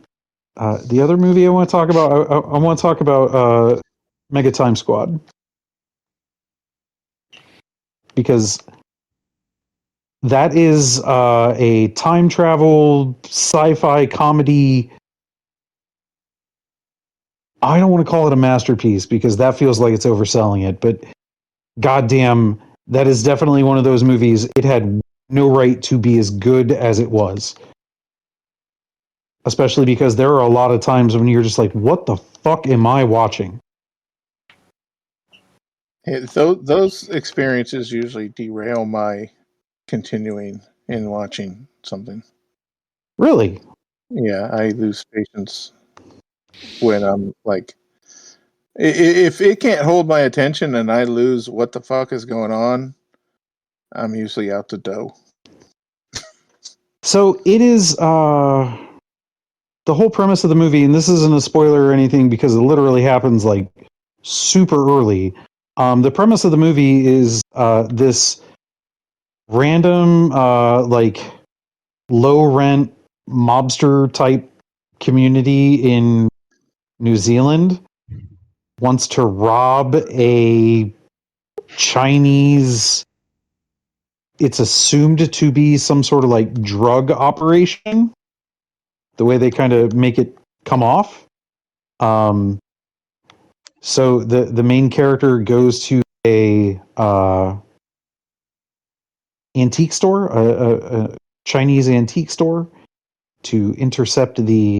the other movie I want to talk about, I want to talk about Mega Time Squad. Because that is a time travel sci-fi comedy. I don't want to call it a masterpiece because that feels like it's overselling it, but goddamn, that is definitely one of those movies. It had no right to be as good as it was. Especially because there are a lot of times when you're just like, what the fuck am I watching? Those experiences usually derail my continuing in watching something. Really? Yeah, I lose patience when I'm like, if it can't hold my attention and I lose what the fuck is going on, I'm usually out the dough. So it is the whole premise of the movie, and this isn't a spoiler or anything because it literally happens like super early. The premise of the movie is this random like low rent mobster type community in New Zealand wants to rob a Chinese. It's assumed to be some sort of like drug operation. The way they kind of make it come off. So the main character goes to a antique store, a Chinese antique store, to intercept the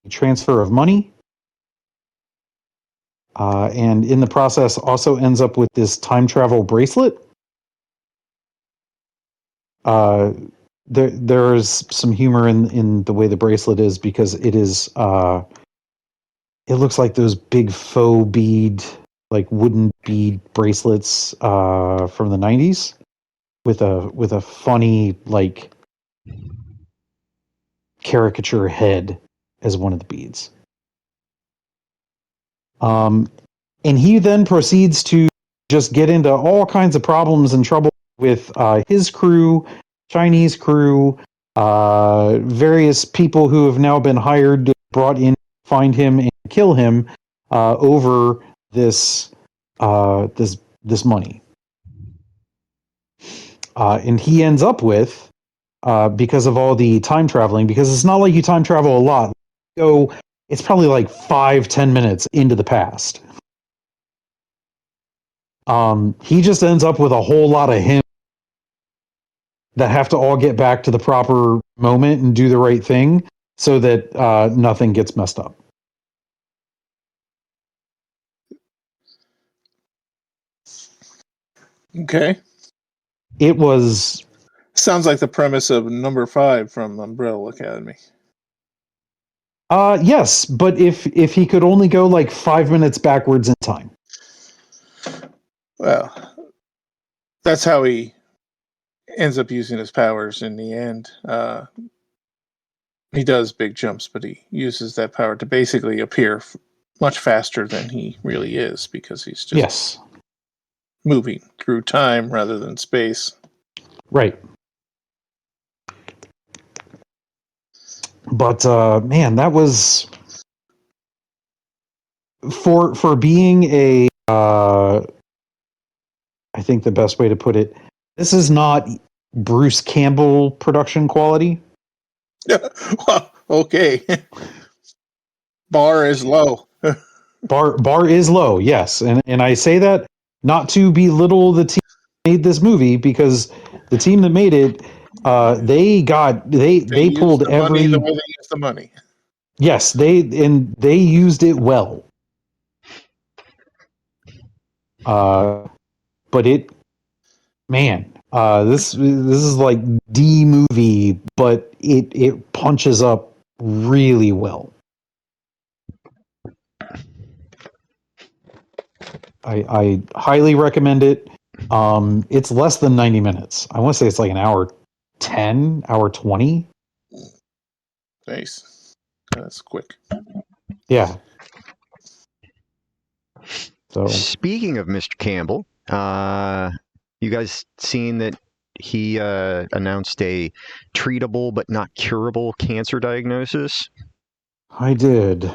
transfer of money. And in the process also ends up with this time travel bracelet. There's some humor in the way the bracelet is, because it is it looks like those big faux bead, like wooden bead bracelets from the 90s with a funny like caricature head as one of the beads. And he then proceeds to just get into all kinds of problems and trouble with his crew, Chinese crew, various people who have now been hired, brought in to find him and kill him over this money. And he ends up with, because of all the time traveling, because it's not like you time travel a lot. So it's probably like 5-10 minutes into the past. He just ends up with a whole lot of him that have to all get back to the proper moment and do the right thing so that nothing gets messed up. Okay. It was... Sounds like the premise of number 5 from Umbrella Academy. Yes, but if he could only go like 5 minutes backwards in time. Well, that's how he ends up using his powers in the end. He does big jumps, but he uses that power to basically appear much faster than he really is, because he's just moving through time rather than space. Right. But man, that was for being a I think the best way to put it, this is not Bruce Campbell production quality. Well, okay. Bar is low. Bar is low, yes. And I say that not to belittle the team that made this movie, because the team that made it, they pulled every... the way they used the money. Yes, they used it well. But it, man, this is like D movie, but it punches up really well. I highly recommend it. It's less than 90 minutes. I want to say it's like an hour 10, hour 20. Nice. That's quick. Yeah. So, speaking of Mr. Campbell, you guys seen that he announced a treatable but not curable cancer diagnosis? I did.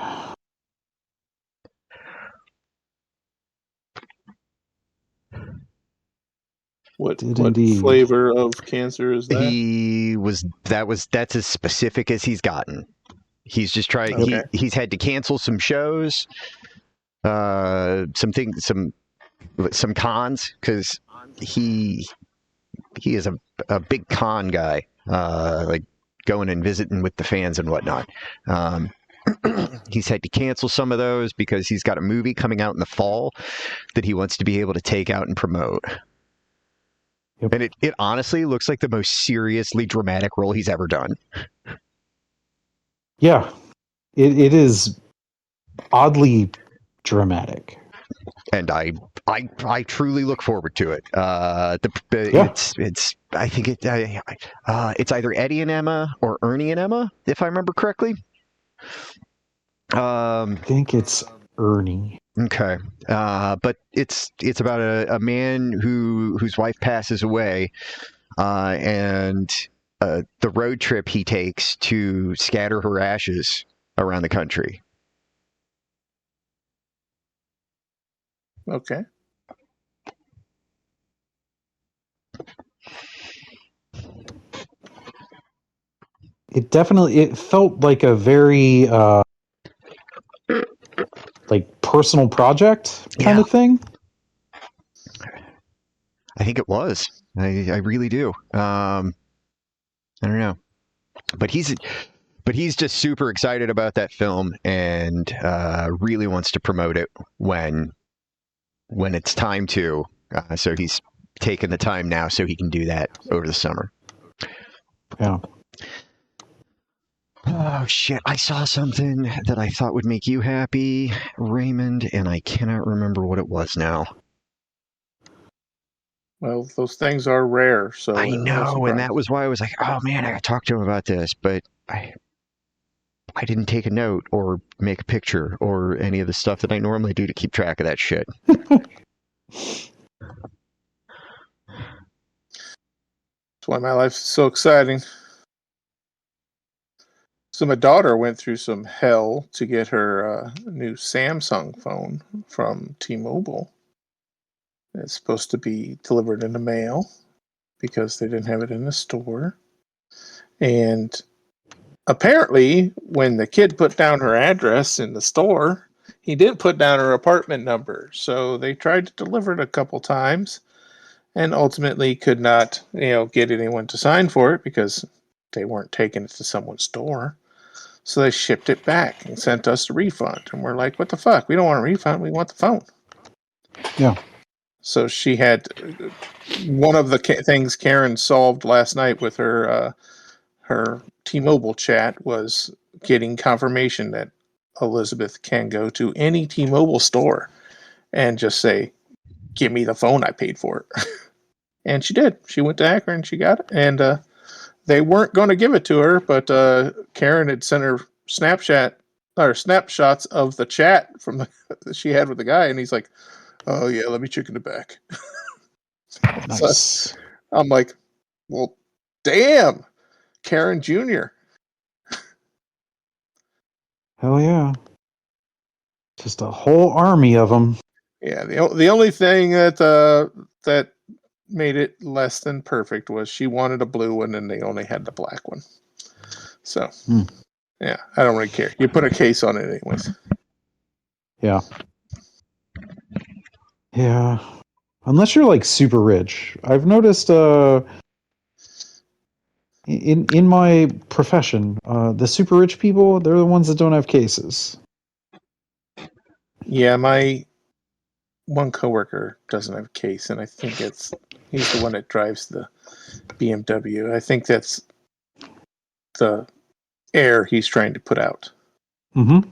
What indeed. flavor of cancer is that? That's as specific as he's gotten. He's just trying. Okay. He's had to cancel some shows, some cons, because he is a big con guy, like going and visiting with the fans and whatnot. He's had to cancel some of those because he's got a movie coming out in the fall that he wants to be able to take out and promote. Yep. And it honestly looks like the most seriously dramatic role he's ever done. Yeah, it is oddly dramatic, and I truly look forward to it. Yeah. It's I think it's either Eddie and Emma or Ernie and Emma, if I remember correctly. I think it's Ernie. Okay, but it's about a man whose wife passes away, and the road trip he takes to scatter her ashes around the country. Okay. It felt like a very like personal project kind Yeah. of thing. I think it was. I really do. I don't know, but he's just super excited about that film and really wants to promote it when it's time to. So he's taking the time now so he can do that over the summer. Yeah. Oh shit! I saw something that I thought would make you happy, Raymond, and I cannot remember what it was now. Well, those things are rare, so I no know, surprise. and that was why I was like, "Oh man, I got to talk to him about this," but I didn't take a note or make a picture or any of the stuff that I normally do to keep track of that shit. That's why my life is so exciting. So my daughter went through some hell to get her new Samsung phone from T-Mobile. It's supposed to be delivered in the mail because they didn't have it in the store. And apparently, when the kid put down her address in the store, he didn't put down her apartment number. So they tried to deliver it a couple times and ultimately could not, get anyone to sign for it because they weren't taking it to someone's door. So they shipped it back and sent us a refund. And we're like, what the fuck? We don't want a refund. We want the phone. Yeah. So she had one of the things Karen solved last night with her T-Mobile chat was getting confirmation that Elizabeth can go to any T-Mobile store and just say, give me the phone, I paid for it. And she did. She went to Akron and she got it. And they weren't going to give it to her, but Karen had sent her snapshots of the chat from that she had with the guy, and he's like, "Oh yeah, let me check in the back." So Nice. I'm like, "Well, damn, Karen Jr." Hell yeah. Just a whole army of them. Yeah, the only thing that that made it less than perfect was she wanted a blue one and they only had the black one. So, yeah, I don't really care. You put a case on it anyways. Yeah. Yeah. Unless you're like super rich. I've noticed in my profession, the super rich people, they're the ones that don't have cases. Yeah, my one coworker doesn't have a case, and I think he's the one that drives the BMW. I think that's the air he's trying to put out. Mm-hmm.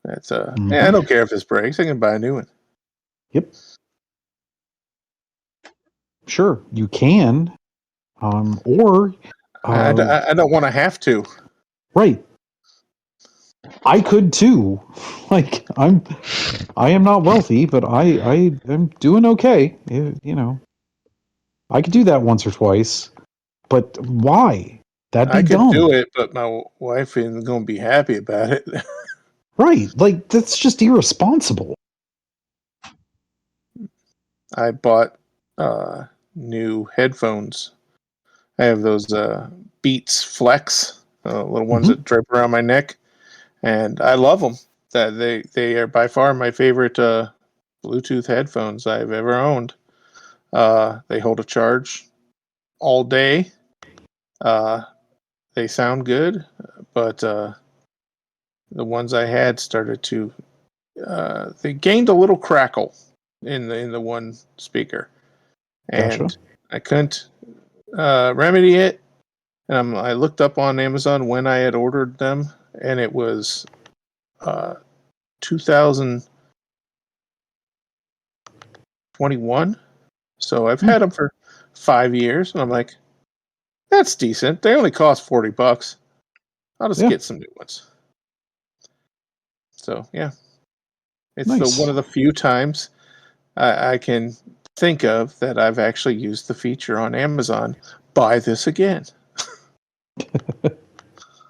That's I don't care if this breaks. I can buy a new one. Yep. Sure, you can. Or I don't want to have to. right. I could too. Like I am not wealthy, but I am doing okay. I could do that once or twice. But why? That'd be I could dumb. do it, but my wife isn't going to be happy about it. Right. Like that's just irresponsible. I bought new headphones. I have those Beats Flex, little ones that drape around my neck, and I love them. That they are by far my favorite Bluetooth headphones I've ever owned. They hold a charge all day. They sound good, but the ones I had started to they gained a little crackle in the one speaker, and Gotcha. I couldn't remedy it. And I looked up on Amazon when I had ordered them, and it was 2021. So I've had them for 5 years, and I'm like, that's decent. They only cost $40. I'll just get some new ones. So yeah, it's Nice. one of the few times I can think of that I've actually used the feature on Amazon. Buy this again.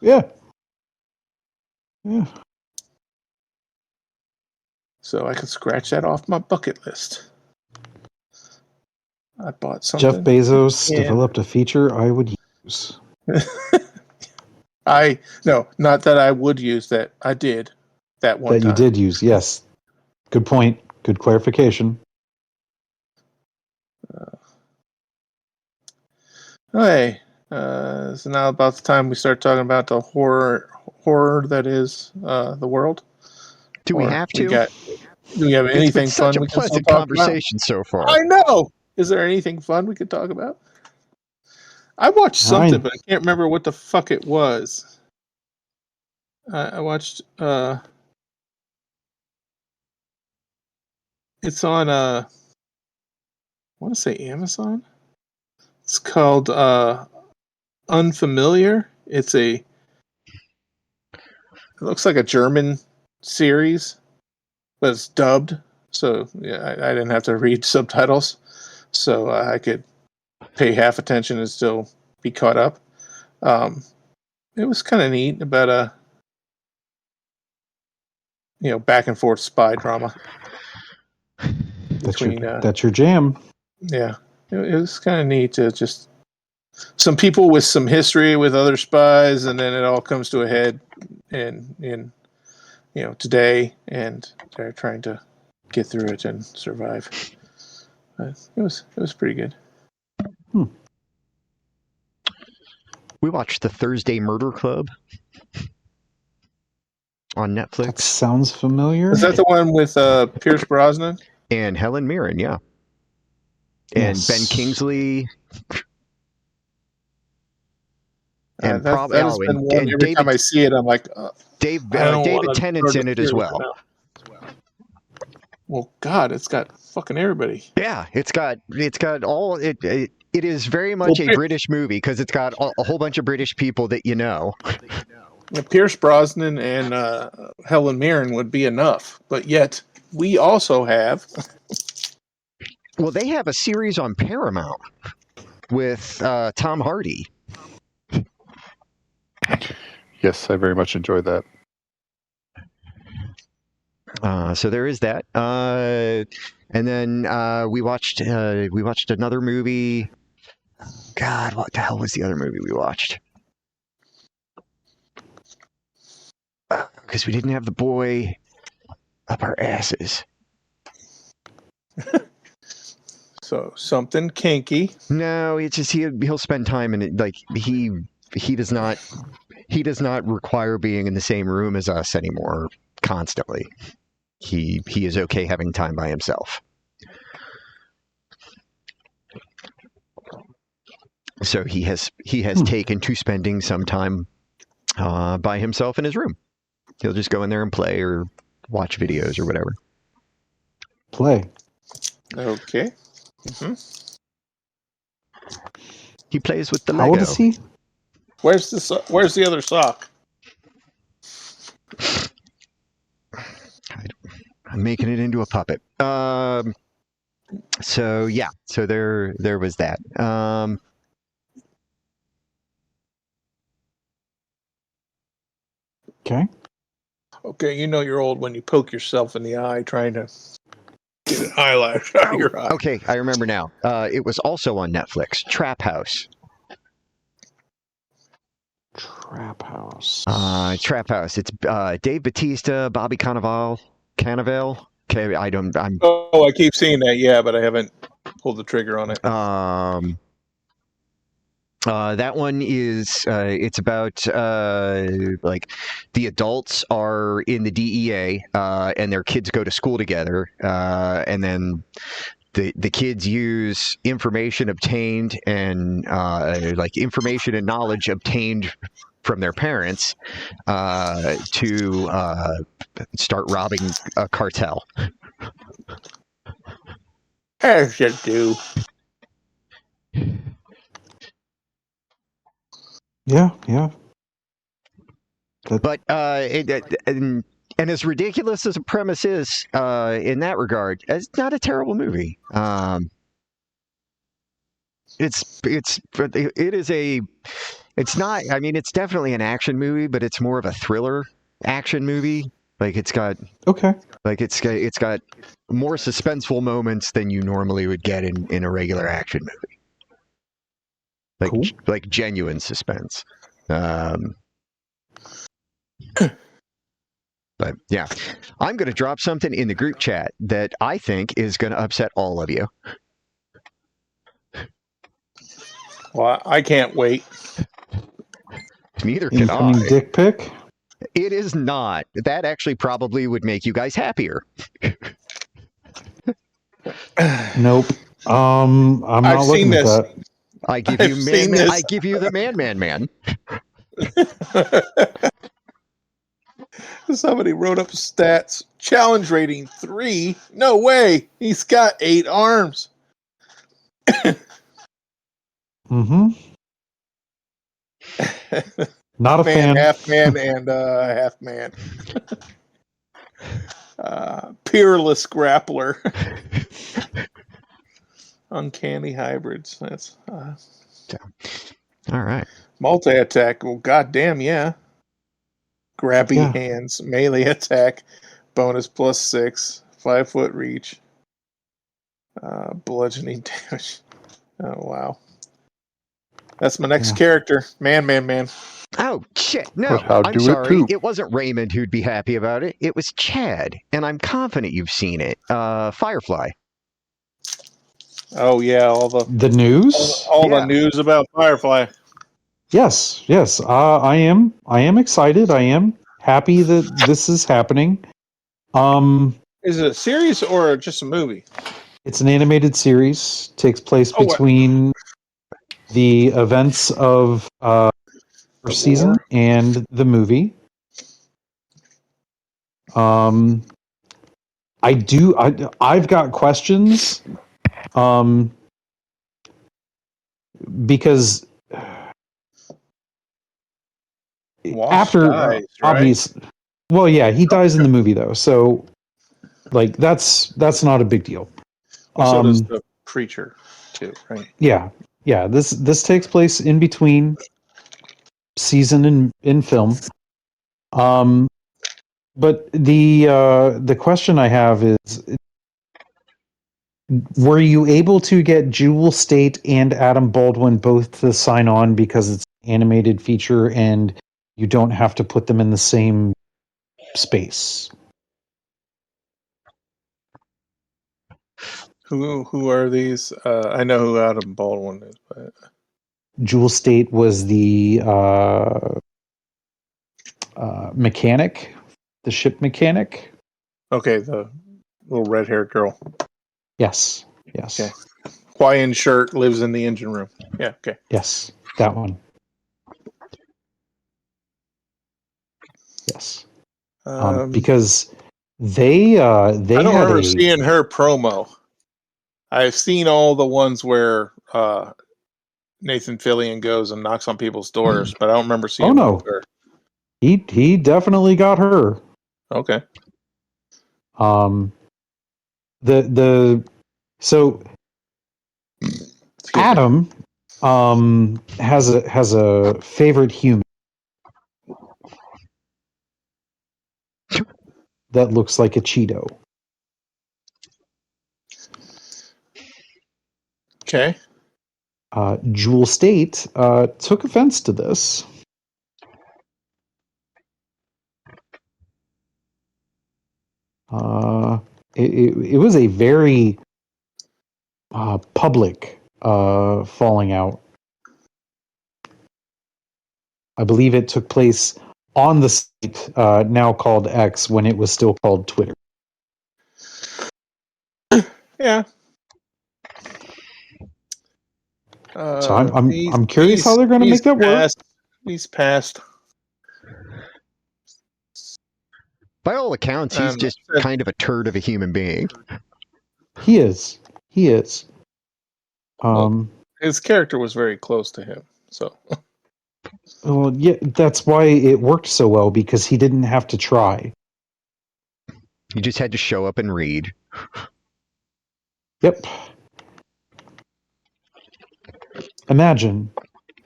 Yeah. Yeah. So I could scratch that off my bucket list. I bought something. Jeff Bezos Yeah. developed a feature I would use. No, not that I would use that. I did that one That time. you did use, yes. Good point. Good clarification. Okay, so now about the time we start talking about the horror that is the world. Do we Or have to? Do we have It's been anything such fun a we can still pleasant talk about? conversation so far. I know. Is there anything fun we could talk about? I watched something, but I can't remember what the fuck it was. I watched. It's on. I want to say Amazon. It's called Unfamiliar. It looks like a German series, but it's dubbed. So yeah, I didn't have to read subtitles, so I could pay half attention and still be caught up. It was kind of neat about a back and forth spy drama between. That's your jam. Yeah, it was kind of neat to just some people with some history with other spies, and then it all comes to a head in today, and they're trying to get through it and survive. But it was pretty good. We watched The Thursday Murder Club on Netflix. That sounds familiar. Is that the one with Pierce Brosnan? And Helen Mirren, yeah. And Yes. Ben Kingsley. And that has been one. Every time I see it, I'm like, David wanna Tennant's go in to it as theaters well. now. Well, God, it's got fucking everybody. Yeah, it's got all it. It is very much a British movie because it's got a whole bunch of British people that you know. Pierce Brosnan and Helen Mirren would be enough, but yet we also have. Well, they have a series on Paramount with Tom Hardy. Yes, I very much enjoyed that. So there is that. And then we watched another movie. God, what the hell was the other movie we watched? Because we didn't have the boy up our asses. So something kinky. No, it's just he'll spend time in it. Like he does not require being in the same room as us anymore constantly. He is okay having time by himself. So he has taken to spending some time by himself in his room. He'll just go in there and play or watch videos or whatever. Play. Okay. Mm-hmm. He plays with the How Lego. old is he? Where's the other sock? I'm making it into a puppet. So yeah. So there was that. Okay. Okay, you know you're old when you poke yourself in the eye trying to get an eyelash out of your eye. Okay, I remember now. It was also on Netflix. Trap House. Trap House. Trap House. It's Dave Bautista, Bobby Cannavale. Okay, Oh, I keep seeing that. Yeah, but I haven't pulled the trigger on it. That one is it's about like the adults are in the DEA and their kids go to school together, and then the kids use information obtained and like information and knowledge obtained from their parents to start robbing a cartel. As you do. Yeah. But and as ridiculous as a premise is in that regard, it's not a terrible movie. It's not. I mean, it's definitely an action movie, but it's more of a thriller action movie. Like it's got Okay. it's got more suspenseful moments than you normally would get in a regular action movie. Cool. Like genuine suspense. But yeah, I'm going to drop something in the group chat that I think is going to upset all of you. Well, I can't wait. Neither can Incoming I. dick pic. It is not. That actually probably would make you guys happier. Nope. I'm I've not seen looking at this. that. I give I've you seen man. this. I give you the man. Somebody wrote up stats. Challenge rating 3. No way. He's got 8 arms. Mm-hmm. Not a Man, fan. half man, and half man. Peerless grappler. Uncanny hybrids. That's All right. multi attack. Well, goddamn, yeah. Grabby Yeah. hands, melee attack, bonus +6, 5-foot reach, bludgeoning damage. Oh wow, that's my next Yeah. character. Man. Oh shit! No, But how I'm do it sorry. poop? It wasn't Raymond who'd be happy about it. It was Chad, and I'm confident you've seen it. Firefly. Oh yeah, all The news. the Yeah. news about Firefly. Yes. I am excited. I am happy that this is happening. Is it a series or just a movie? It's an animated series. Takes place Oh, what? between the events of first season war? and the movie. I've got questions. Because Wash after dies, right? obvious, well, yeah, he dies in the movie though, so like that's not a big deal. Well, so does the creature too, right? Yeah. This takes place in between season and in film. But the question I have is, were you able to get Jewel State and Adam Baldwin both to sign on because it's an animated feature and you don't have to put them in the same space? Who are these? I know who Adam Baldwin is, but Jewel State was the mechanic, the ship mechanic. okay, the little red-haired girl. Yes. Okay. Hawaiian shirt, lives in the engine room. Yeah, okay. Yes, that one. Yes. Because they I don't had remember seeing her promo. I've seen all the ones where Nathan Fillion goes and knocks on people's doors, but I don't remember seeing one with her. He definitely got her. Okay. So Adam has a favorite human that looks like a Cheeto. Okay. Jewel State took offense to this. It was a very public falling out. I believe it took place on the site now called X when it was still called Twitter. Yeah. So I'm curious how they're going to make that work. He's passed. By all accounts, he's just kind of a turd of a human being. He is. Well, his character was very close to him, so. Well, yeah, that's why it worked so well, because he didn't have to try. He just had to show up and read. Yep. Imagine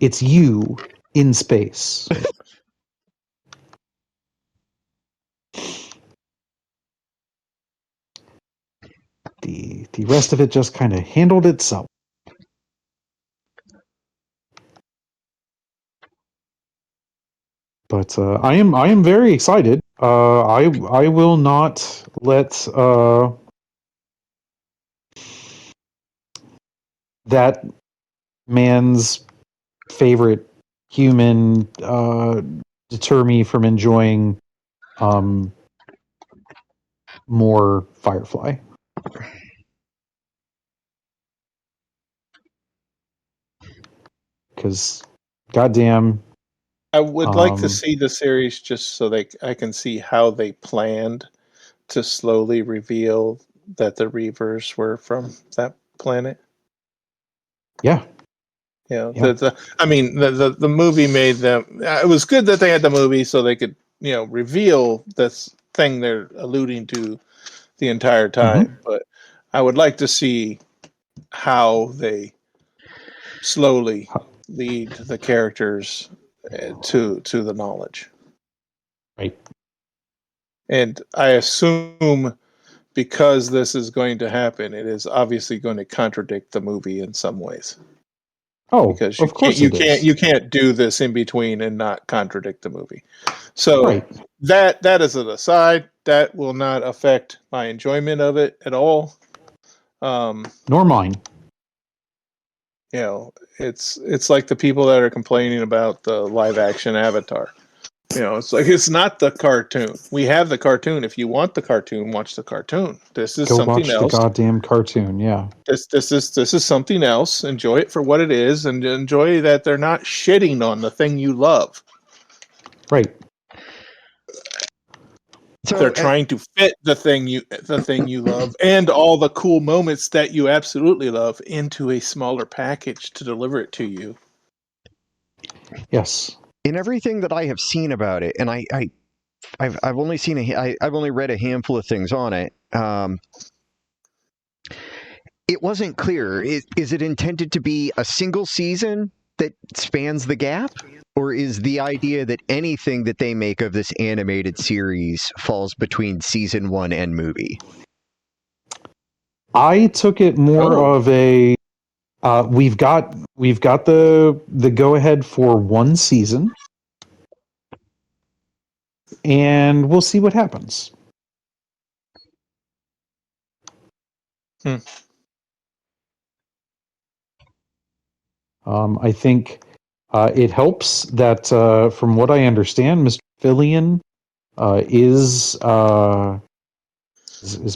it's you in space. the rest of it just kind of handled itself. But I am very excited. I will not let that man's favorite human deter me from enjoying more Firefly. Because, goddamn, I would like to Um, see the series just so I can see how they planned to slowly reveal that the Reavers were from that planet. yeah, You know, Yeah. the movie made them. It was good that they had the movie so they could, reveal this thing they're alluding to the entire time. But I would like to see how they slowly lead the characters to the knowledge. right. And I assume because this is going to happen, it is obviously going to contradict the movie in some ways. Oh, Because of course it is. you can't do this in between and not contradict the movie. So Right. that is an aside. That will not affect my enjoyment of it at all. Nor mine. It's like the people that are complaining about the live action Avatar. It's like it's not the cartoon. We have the cartoon. If you want the cartoon, watch the cartoon. This is Go something watch the else. goddamn cartoon. Yeah. This is something else. Enjoy it for what it is, and enjoy that they're not shitting on the thing you love. Right. So They're trying to fit the thing you love and all the cool moments that you absolutely love into a smaller package to deliver it to you. Yes. in everything that I have seen about it, and I've only seen I've only read a handful of things on it. It wasn't clear. Is it intended to be a single season that spans the gap? Or is the idea that anything that they make of this animated series falls between season 1 and movie? I took it more Oh. of a we've got the go ahead for one season, and we'll see what happens. I think it helps that, from what I understand, Mr. Fillion is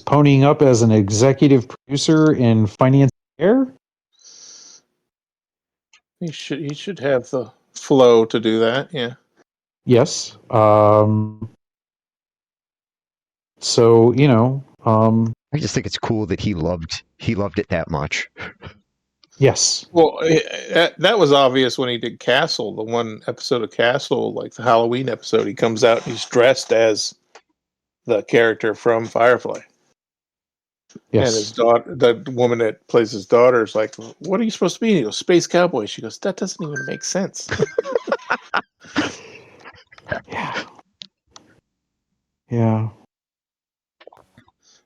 ponying up as an executive producer and financier. He should have the flow to do that. Yeah. Yes. So I just think it's cool that he loved it that much. yes. Well, that was obvious when he did Castle, the one episode of Castle, like the Halloween episode. He comes out and he's dressed as the character from Firefly. And his Yes. daughter, the woman that plays his daughter, is like, "What are you supposed to be?" And he goes, "Space cowboy." She goes, "That doesn't even make sense." Yeah. Yeah.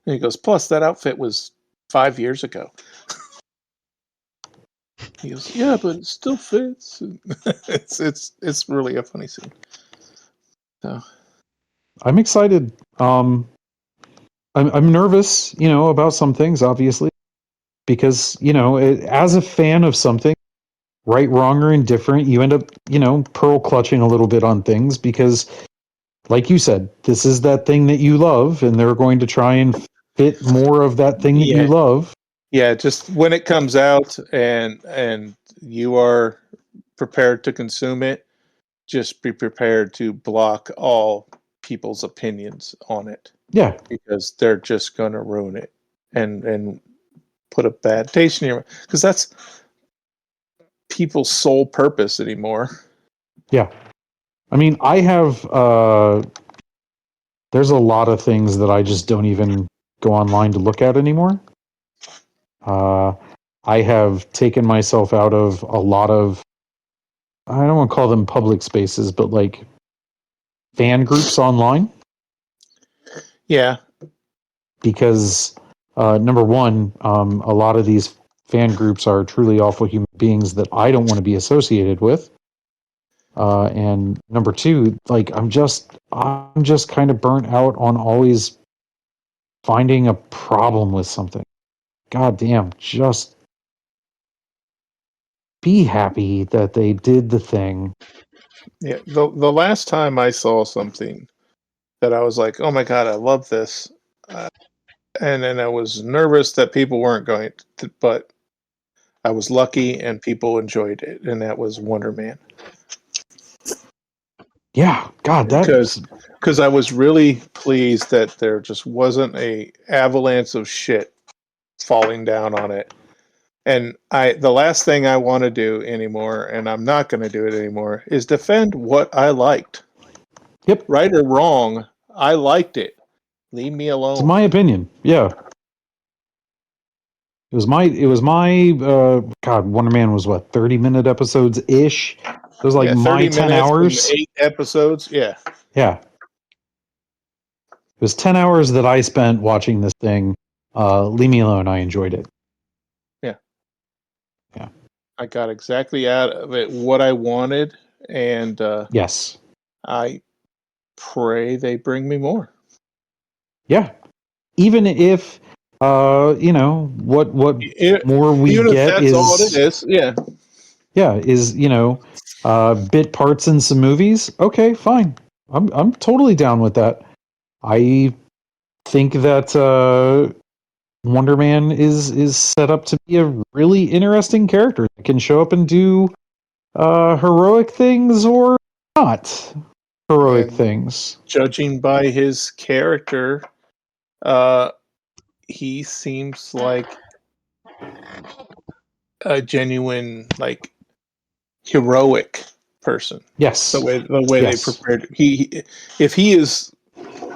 And he goes, "Plus, that outfit was 5 years ago." He goes, "Yeah, but it still fits." It's really a funny scene. So I'm excited. I'm nervous, about some things, obviously, because as a fan of something, right, wrong, or indifferent, you end up, pearl clutching a little bit on things because, like you said, this is that thing that you love, and they're going to try and fit more of that thing that you yeah, love. yeah. Just when it comes out and you are prepared to consume it, just be prepared to block all people's opinions on it Yeah, because they're just going to ruin it and put a bad taste in your mouth because that's people's sole purpose anymore. yeah. I mean, I have. There's a lot of things that I just don't even go online to look at anymore. I have taken myself out of a lot of, I don't want to call them public spaces, but like fan groups online Yeah, because number one, a lot of these fan groups are truly awful human beings that I don't want to be associated with. And number two, like I'm just kind of burnt out on always finding a problem with something. God damn, just be happy that they did the thing. Yeah, the last time I saw something that I was like, "Oh my god, I love this," and then I was nervous that people weren't going to, but I was lucky and people enjoyed it, and that was Wonder Man. Yeah, God, Because I was really pleased that there just wasn't a avalanche of shit falling down on it. And the last thing I want to do anymore, and I'm not going to do it anymore, is defend what I liked. Yep. Right or wrong, I liked it. Leave me alone. It's my opinion. Yeah. It was my God, Wonder Man was what, 30-minute episodes ish? It was like my 10 hours. 8 episodes. Yeah. Yeah. It was 10 hours that I spent watching this thing. Leave me alone. I enjoyed it. Yeah. Yeah. I got exactly out of it what I wanted, and yes. I pray they bring me more. Yeah. Even if what more we even get if that's is all it is. Yeah. Yeah, is bit parts in some movies. Okay, fine. I'm totally down with that. I think that Wonder Man is set up to be a really interesting character that can show up and do heroic things or not heroic And things. Judging by his character, he seems like a genuine, like, heroic person. Yes. The way Yes. they prepared he if he is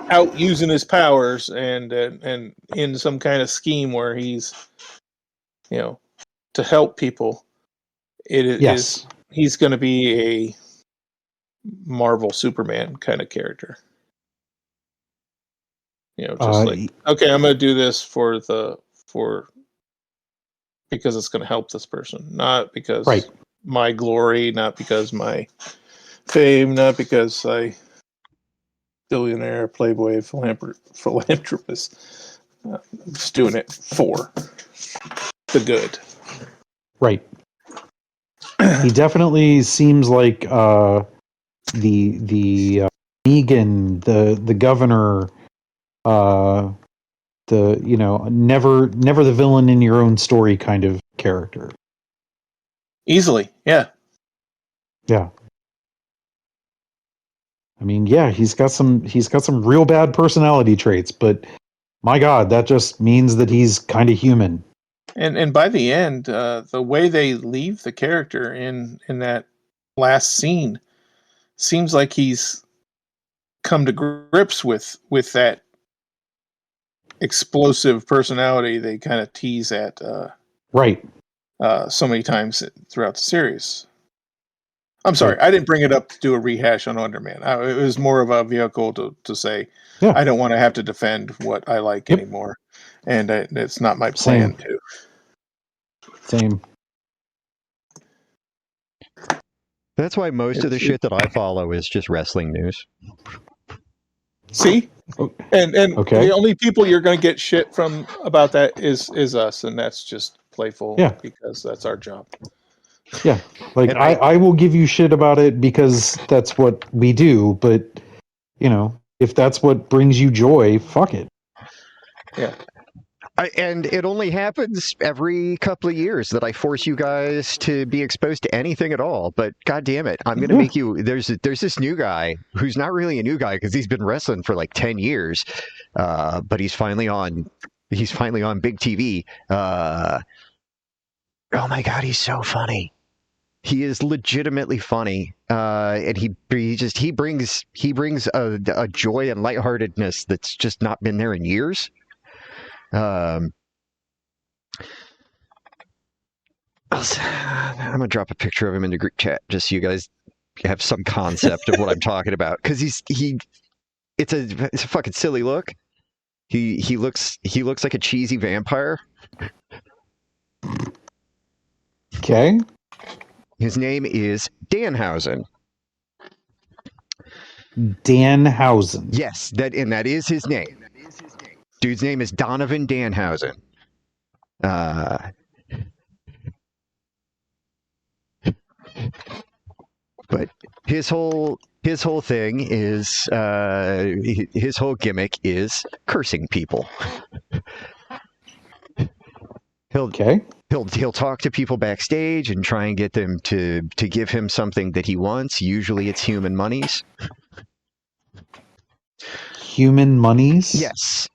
out using his powers and in some kind of scheme where he's to help people, Yes. he's going to be a Marvel Superman kind of character. Just like, okay, I'm going to do this for because it's going to help this person, not because my glory, not because my fame, not because I billionaire, playboy, philanthropist. I'm just doing it for the good. Right. He definitely seems like the Negan, the governor, never the villain in your own story kind of character. Easily, yeah. Yeah. I mean, yeah, he's got some real bad personality traits, but my God, that just means that he's kind of human. And by the end, the way they leave the character in that last scene seems like he's come to grips with that explosive personality they kind of tease at so many times throughout the series. I'm sorry, I didn't bring it up to do a rehash on Wonder Man. It was more of a vehicle to say, I don't want to have to defend what I like anymore, and it's not my plan to. Same. That's why most of the shit that I follow is just wrestling news. See? And the only people you're going to get shit from about that is us, and that's just playful because that's our job. Yeah. Like I will give you shit about it because that's what we do, but if that's what brings you joy, fuck it. Yeah. And it only happens every couple of years that I force you guys to be exposed to anything at all. But God damn it, I'm going to make you. There's this new guy who's not really a new guy because he's been wrestling for like 10 years, but he's finally on big TV. Oh my God, he's so funny. He is legitimately funny, and he brings a joy and lightheartedness that's just not been there in years. I'm gonna drop a picture of him in the group chat just so you guys have some concept of what I'm talking about. Because it's a fucking silly look, He looks like a cheesy vampire. Okay. His name is Danhausen. Danhausen. Yes, that is his name. Dude's name is Donovan Danhausen. But his whole thing is his whole gimmick is cursing people. He'll talk to people backstage and try and get them to give him something that he wants. Usually it's human monies. Human monies? Yes.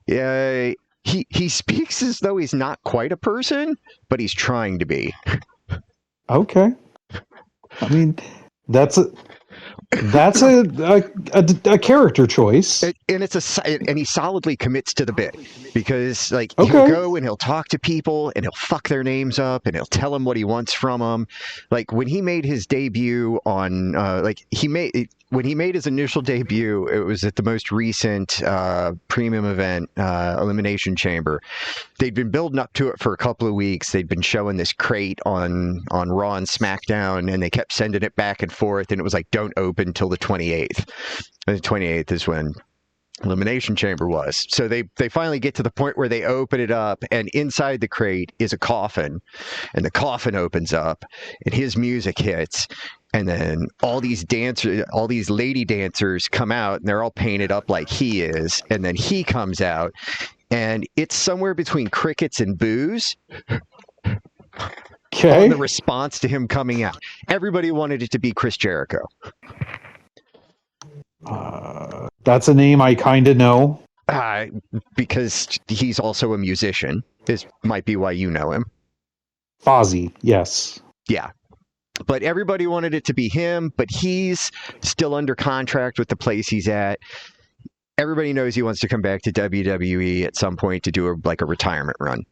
He speaks as though he's not quite a person, but he's trying to be. Okay. I mean, that's a character choice. And he solidly commits to the bit, because like Okay. he'll go and he'll talk to people and he'll fuck their names up and he'll tell them what he wants from them. Like when he made his debut on when he made his initial debut, it was at the most recent premium event, Elimination Chamber. They'd been building up to it for a couple of weeks. They'd been showing this crate on Raw and SmackDown, and they kept sending it back and forth, and it was like, don't open till the 28th. And the 28th is when Elimination Chamber was. So they finally get to the point where they open it up, and inside the crate is a coffin, and the coffin opens up, and his music hits. And then all these lady dancers come out, and they're all painted up like he is. And then he comes out, and it's somewhere between crickets and boos. Okay. On the response to him coming out. Everybody wanted it to be Chris Jericho. That's a name I kind of know. Because he's also a musician. This might be why you know him. Fozzy, yes. Yeah. But everybody wanted it to be him, but he's still under contract with the place he's at. Everybody knows he wants to come back to WWE at some point to do a retirement run.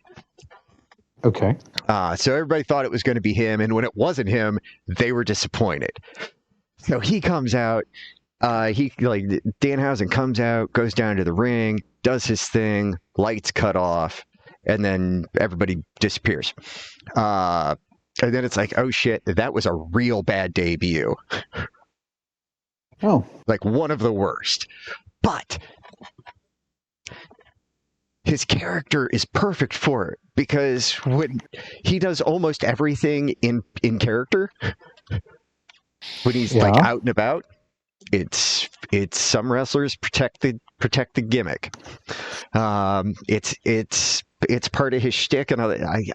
Okay. So everybody thought it was going to be him, and when it wasn't him, they were disappointed. So he comes out. Danhausen comes out, goes down to the ring, does his thing, lights cut off, and then everybody disappears. And then it's like, oh shit, that was a real bad debut. Oh. Like one of the worst. But his character is perfect for it, because when he does almost everything in character, when he's like out and about, it's some wrestlers protect the gimmick. It's part of his shtick, and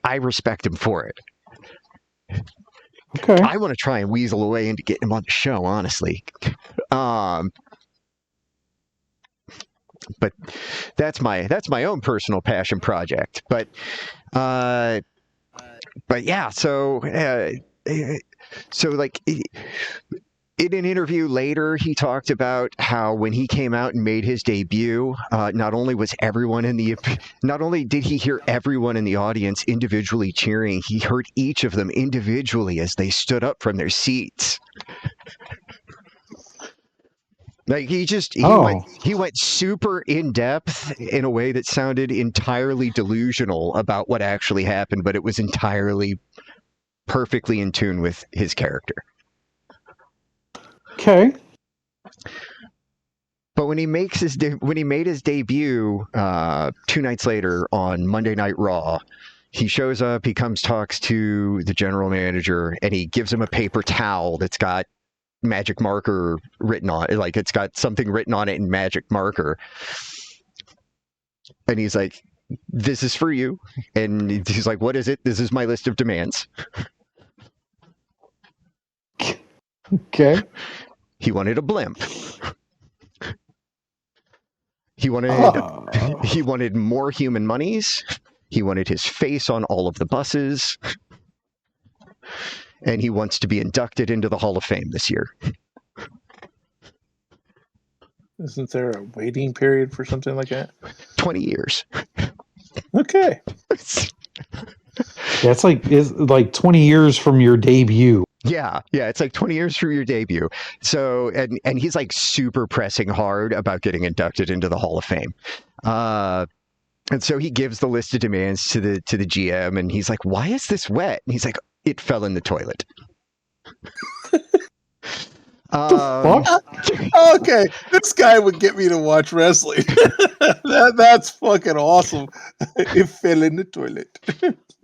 I respect him for it. Okay. I want to try and weasel away into getting him on the show, honestly. But that's my own personal passion project. But yeah, so like in an interview later, he talked about how when he came out and made his debut, not only did he hear everyone in the audience individually cheering, he heard each of them individually as they stood up from their seats. Like he went super in depth in a way that sounded entirely delusional about what actually happened, but it was entirely perfectly in tune with his character. Okay. But when he made his debut 2 nights later on Monday Night Raw, he shows up, he talks to the general manager, and he gives him a paper towel that's got magic marker written on it. Like it's got something written on it in magic marker. And he's like, this is for you. And he's like, what is it? This is my list of demands. Okay. He wanted a blimp. He wanted more human monies. He wanted his face on all of the buses. And he wants to be inducted into the Hall of Fame this year. Isn't there a waiting period for something like that? 20 years. Okay. That's like 20 years from your debut. Yeah, it's like 20 years from your debut. So, and he's like super pressing hard about getting inducted into the Hall of Fame. And so he gives the list of demands to the GM, and he's like, "Why is this wet?" And he's like, "It fell in the toilet." Fuck? Okay, this guy would get me to watch wrestling. That's fucking awesome. It fell in the toilet.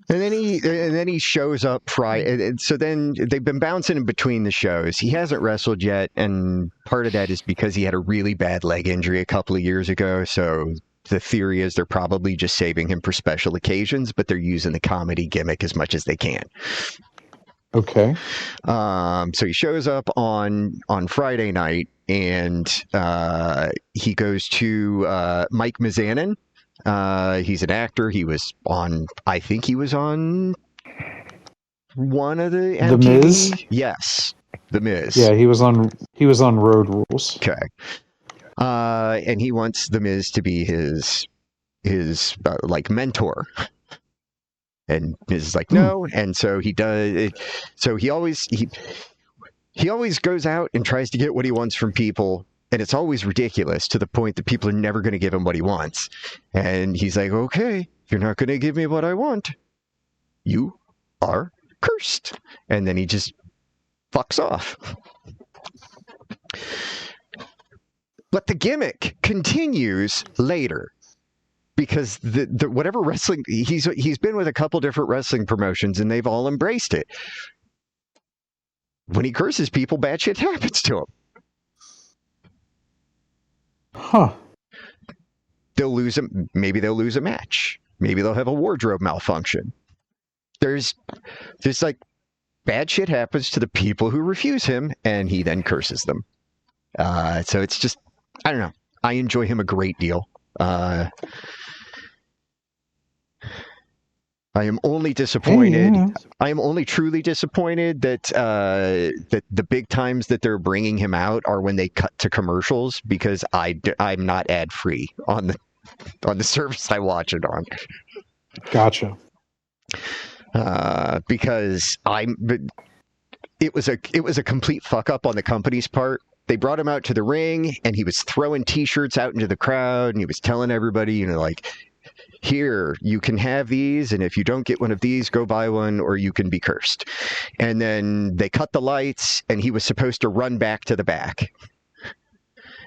And then he shows up Friday. And so then they've been bouncing in between the shows. He hasn't wrestled yet, and part of that is because he had a really bad leg injury a couple of years ago. So the theory is they're probably just saving him for special occasions, but they're using the comedy gimmick as much as they can. Okay. So he shows up on Friday night, and he goes to Mike Mizanin. He's an actor. He was on, I think he was on one of the MTV. The Miz? Yes, The Miz. Yeah, he was on Road Rules. Okay. And he wants The Miz to be his like mentor. And Miz is like, no. And so he does. So he always goes out and tries to get what he wants from people. And it's always ridiculous to the point that people are never going to give him what he wants. And he's like, okay, if you're not going to give me what I want, you are cursed. And then he just fucks off. But the gimmick continues later. Because the whatever wrestling he's been with a couple different wrestling promotions, and they've all embraced it. When he curses people, bad shit happens to him. Huh. Maybe they'll lose a match. Maybe they'll have a wardrobe malfunction. There's like bad shit happens to the people who refuse him, and he then curses them. So it's just, I don't know. I enjoy him a great deal. I am only disappointed. Yeah. I am only truly disappointed that that the big times that they're bringing him out are when they cut to commercials, because I'm not ad free on the service I watch it on. Gotcha. Because it was a complete fuck up on the company's part. They brought him out to the ring, and he was throwing T-shirts out into the crowd, and he was telling everybody, like, here, you can have these, and if you don't get one of these, go buy one, or you can be cursed. And then they cut the lights, and he was supposed to run back to the back.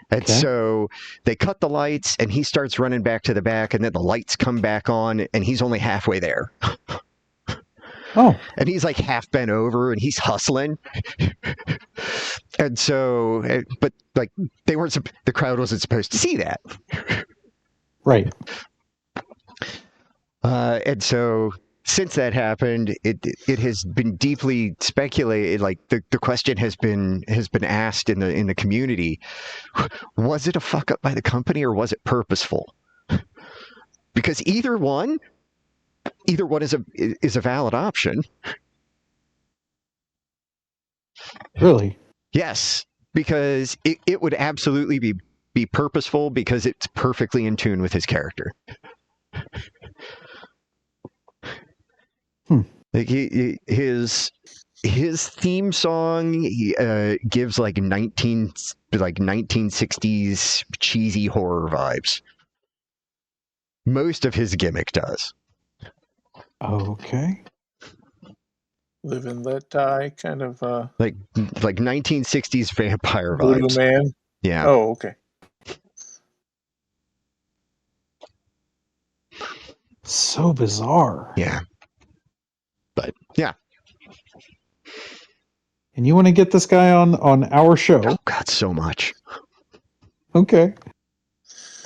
And so they cut the lights, and he starts running back to the back, and then the lights come back on, and he's only halfway there. Oh. And he's like half bent over, and he's hustling. And so, but like the crowd wasn't supposed to see that. Right. And so since that happened, it has been deeply speculated. Like the question has been asked in the community: was it a fuck up by the company, or was it purposeful? Because either one is a valid option. Really? Yes, because it would absolutely be purposeful, because it's perfectly in tune with his character. Like his theme song gives like 1960s cheesy horror vibes. Most of his gimmick does. Okay. Live and let die, kind of Like 1960s vampire Voodoo vibes. Man. Yeah. Oh, okay. So bizarre. Yeah. But yeah. And you want to get this guy on our show? Oh God, so much. Okay.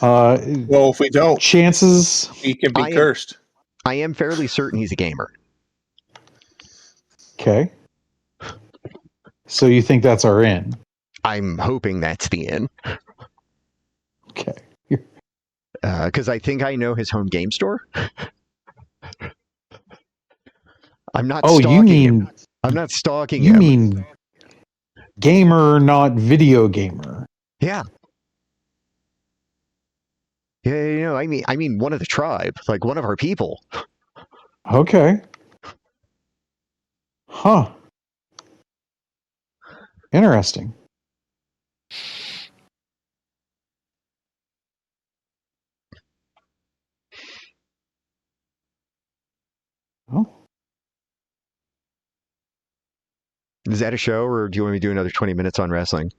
Well, if we don't, chances. he can be cursed. I am fairly certain he's a gamer. Okay. So you think that's our in? I'm hoping that's the in. Okay. Because I think I know his home game store. I'm not. Oh, stalking you mean? him. I'm not stalking you him. You mean gamer, not video gamer? Yeah. Yeah, I mean one of the tribe, like one of our people. Okay. Huh. Interesting. Is that a show, or do you want me to do another 20 minutes on wrestling?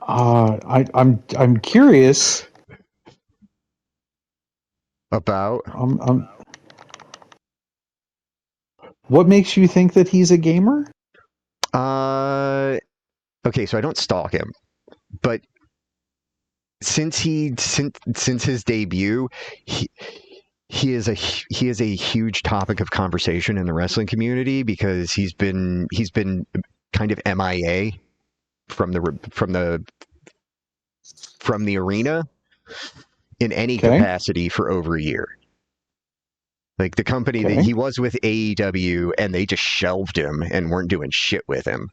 I'm curious. About? What makes you think that he's a gamer? Okay, so I don't stalk him, but since his debut, he is a huge topic of conversation in the wrestling community because he's been kind of MIA from the arena in any capacity for over a year. Like the company that he was with, AEW, and they just shelved him and weren't doing shit with him.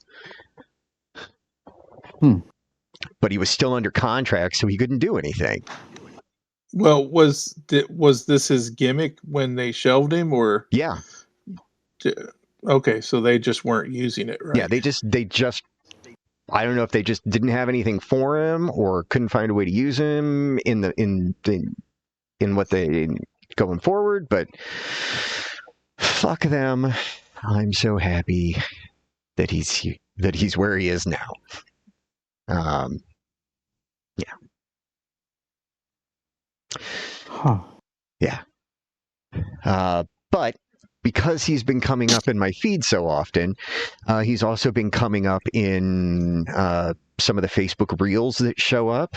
But he was still under contract, so he couldn't do anything. Well, was this his gimmick when they shelved him, or? Yeah. Okay, so they just weren't using it, right? Yeah, they just I don't know if they just didn't have anything for him or couldn't find a way to use him in what they going forward, but fuck them. I'm so happy that he's where he is now. Yeah. Huh. Yeah. But because he's been coming up in my feed so often, he's also been coming up in some of the Facebook Reels that show up,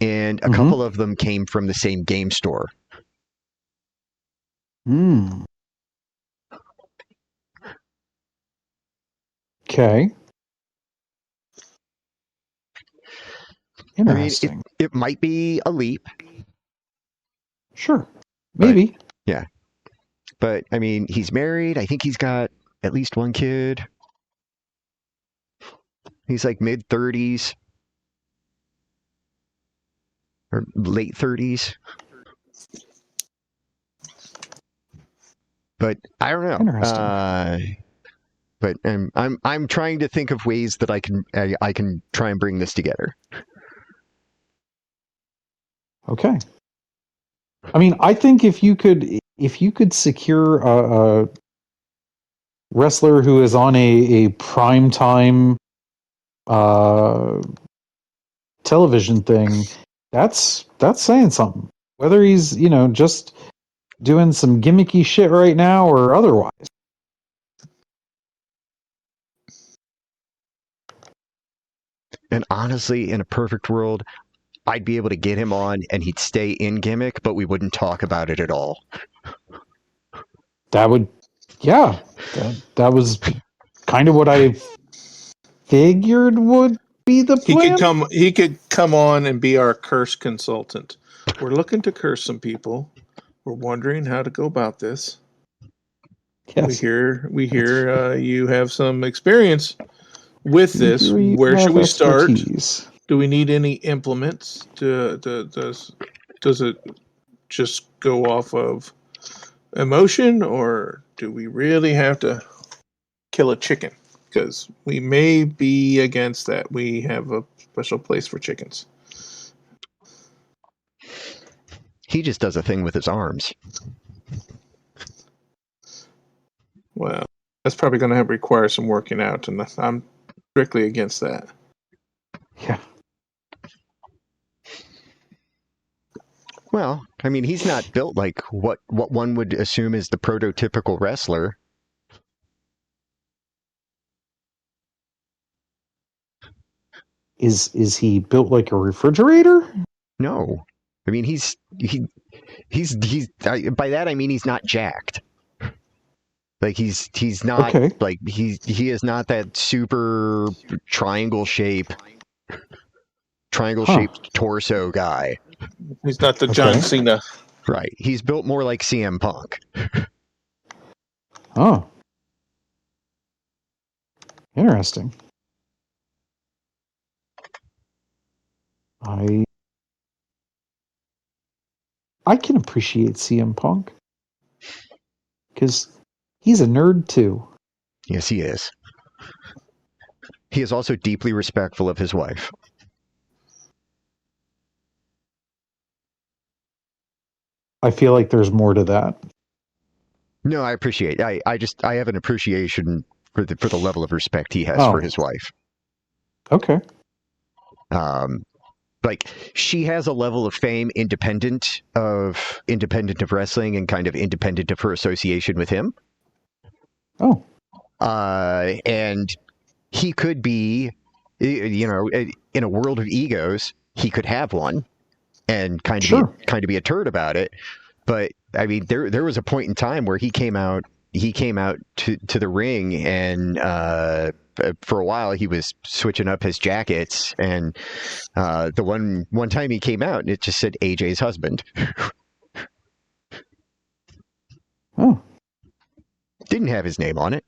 and a couple of them came from the same game store. Okay. Interesting. I mean, it might be a leap. Sure. Maybe. But, yeah. But, I mean, he's married. I think he's got at least one kid. He's like mid-30s. Or late 30s. But I don't know. Interesting. But I'm trying to think of ways that I can try and bring this together. Okay. I mean, I think if you could secure a wrestler who is on a prime time television thing, that's saying something. Whether he's, just doing some gimmicky shit right now or otherwise. And honestly, in a perfect world, I'd be able to get him on and he'd stay in gimmick, but we wouldn't talk about it at all. That would, yeah, that was kind of what I figured would be the plan. He could come on and be our curse consultant. We're looking to curse some people. We're wondering how to go about this. Yes. We hear you have some experience with this. Where should we start? Do we need any implements? Does it just go off of emotion, or do we really have to kill a chicken? Because we may be against that. We have a special place for chickens. He just does a thing with his arms. Well, that's probably going to require some working out, and I'm strictly against that. Yeah. Well, I mean, he's not built like what one would assume is the prototypical wrestler. Is he built like a refrigerator? No. I mean, he's by that I mean he's not jacked. Like he's not like he is not that super triangle shaped torso guy. He's not the John Cena. Right. He's built more like CM Punk. Oh. Interesting. I can appreciate CM Punk because he's a nerd too. Yes, he is. He is also deeply respectful of his wife. I feel like there's more to that. No, I appreciate. I have an appreciation for the level of respect he has Oh. for his wife. Okay. Like she has a level of fame independent of wrestling and kind of independent of her association with him. Oh. And he could be, in a world of egos, he could have one and kind of be a turd about it. But I mean, there was a point in time where he came out to the ring, and for a while he was switching up his jackets, and the one time he came out, it just said AJ's husband. Oh. Didn't have his name on it.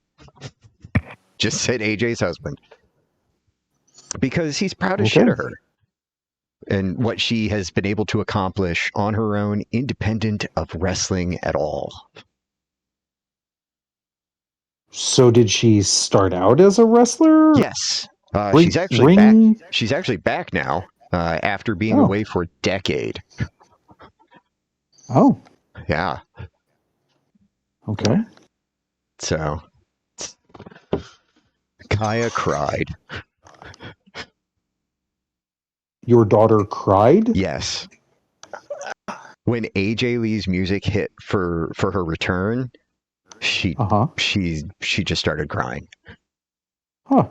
Just said AJ's husband. Because he's proud as shit of her. And what she has been able to accomplish on her own, independent of wrestling at all. So did she start out as a wrestler? Yes. She's actually back. She's actually back now, after being away for a decade. Oh. Yeah. Okay. So Kaya cried. Your daughter cried? Yes. When AJ Lee's music hit for her return, she just started crying. Huh.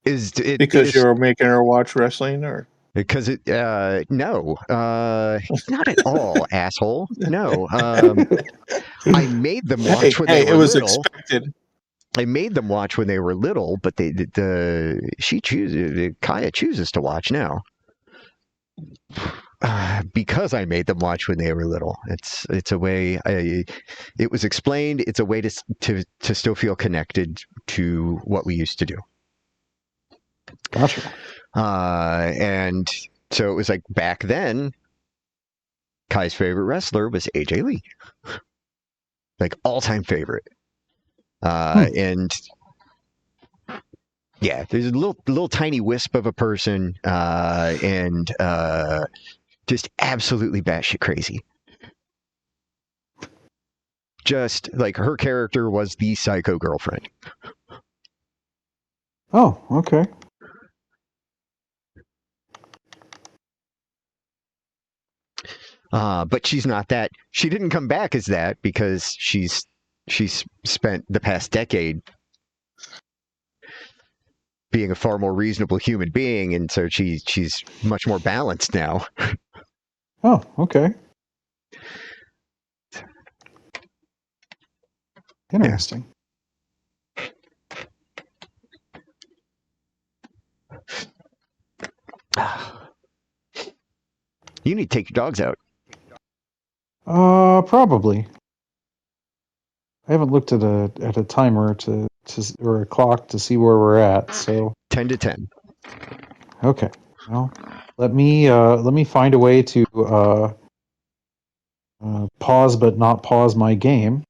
Because you were making her watch wrestling, or because no, not at all, asshole. No, I made them watch when they were it was little. expected. I made them watch when they were little, but Kaya chooses to watch now. Because I made them watch when they were little. It's a way. It was explained. It's a way to still feel connected to what we used to do. Gotcha. And so it was like back then, Kai's favorite wrestler was AJ Lee, like all-time favorite. And yeah, there's a little tiny wisp of a person, and just absolutely batshit crazy. Just like her character was the psycho girlfriend. Oh, okay. But she's not that. She didn't come back as that because she's spent the past decade being a far more reasonable human being, and so she's much more balanced now. Oh, okay. Interesting. You need to take your dogs out. Probably. I haven't looked at a timer or a clock to see where we're at. So 10 to 10. Okay. Well, let me find a way to pause but not pause my game.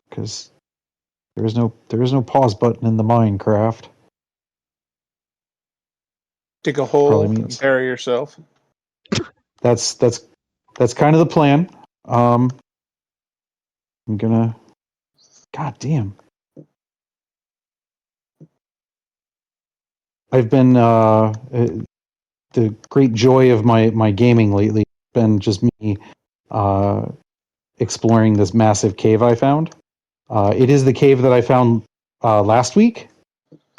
Because there is no pause button in the Minecraft. Dig a hole and bury yourself. That's kind of the plan. I'm gonna. God damn. I've been the great joy of my gaming lately has been just me exploring this massive cave I found. It is the cave that I found last week,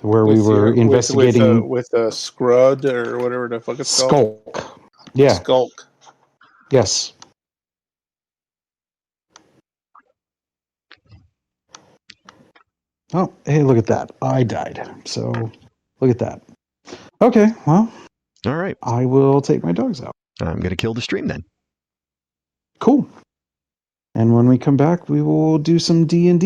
where we were investigating with a scrud or whatever the fuck it's called. Skulk. Yeah. Skulk. Yes. Oh, hey, look at that. I died. So, look at that. Okay, well. All right. I will take my dogs out. I'm going to kill the stream then. Cool. And when we come back, we will do some D&D.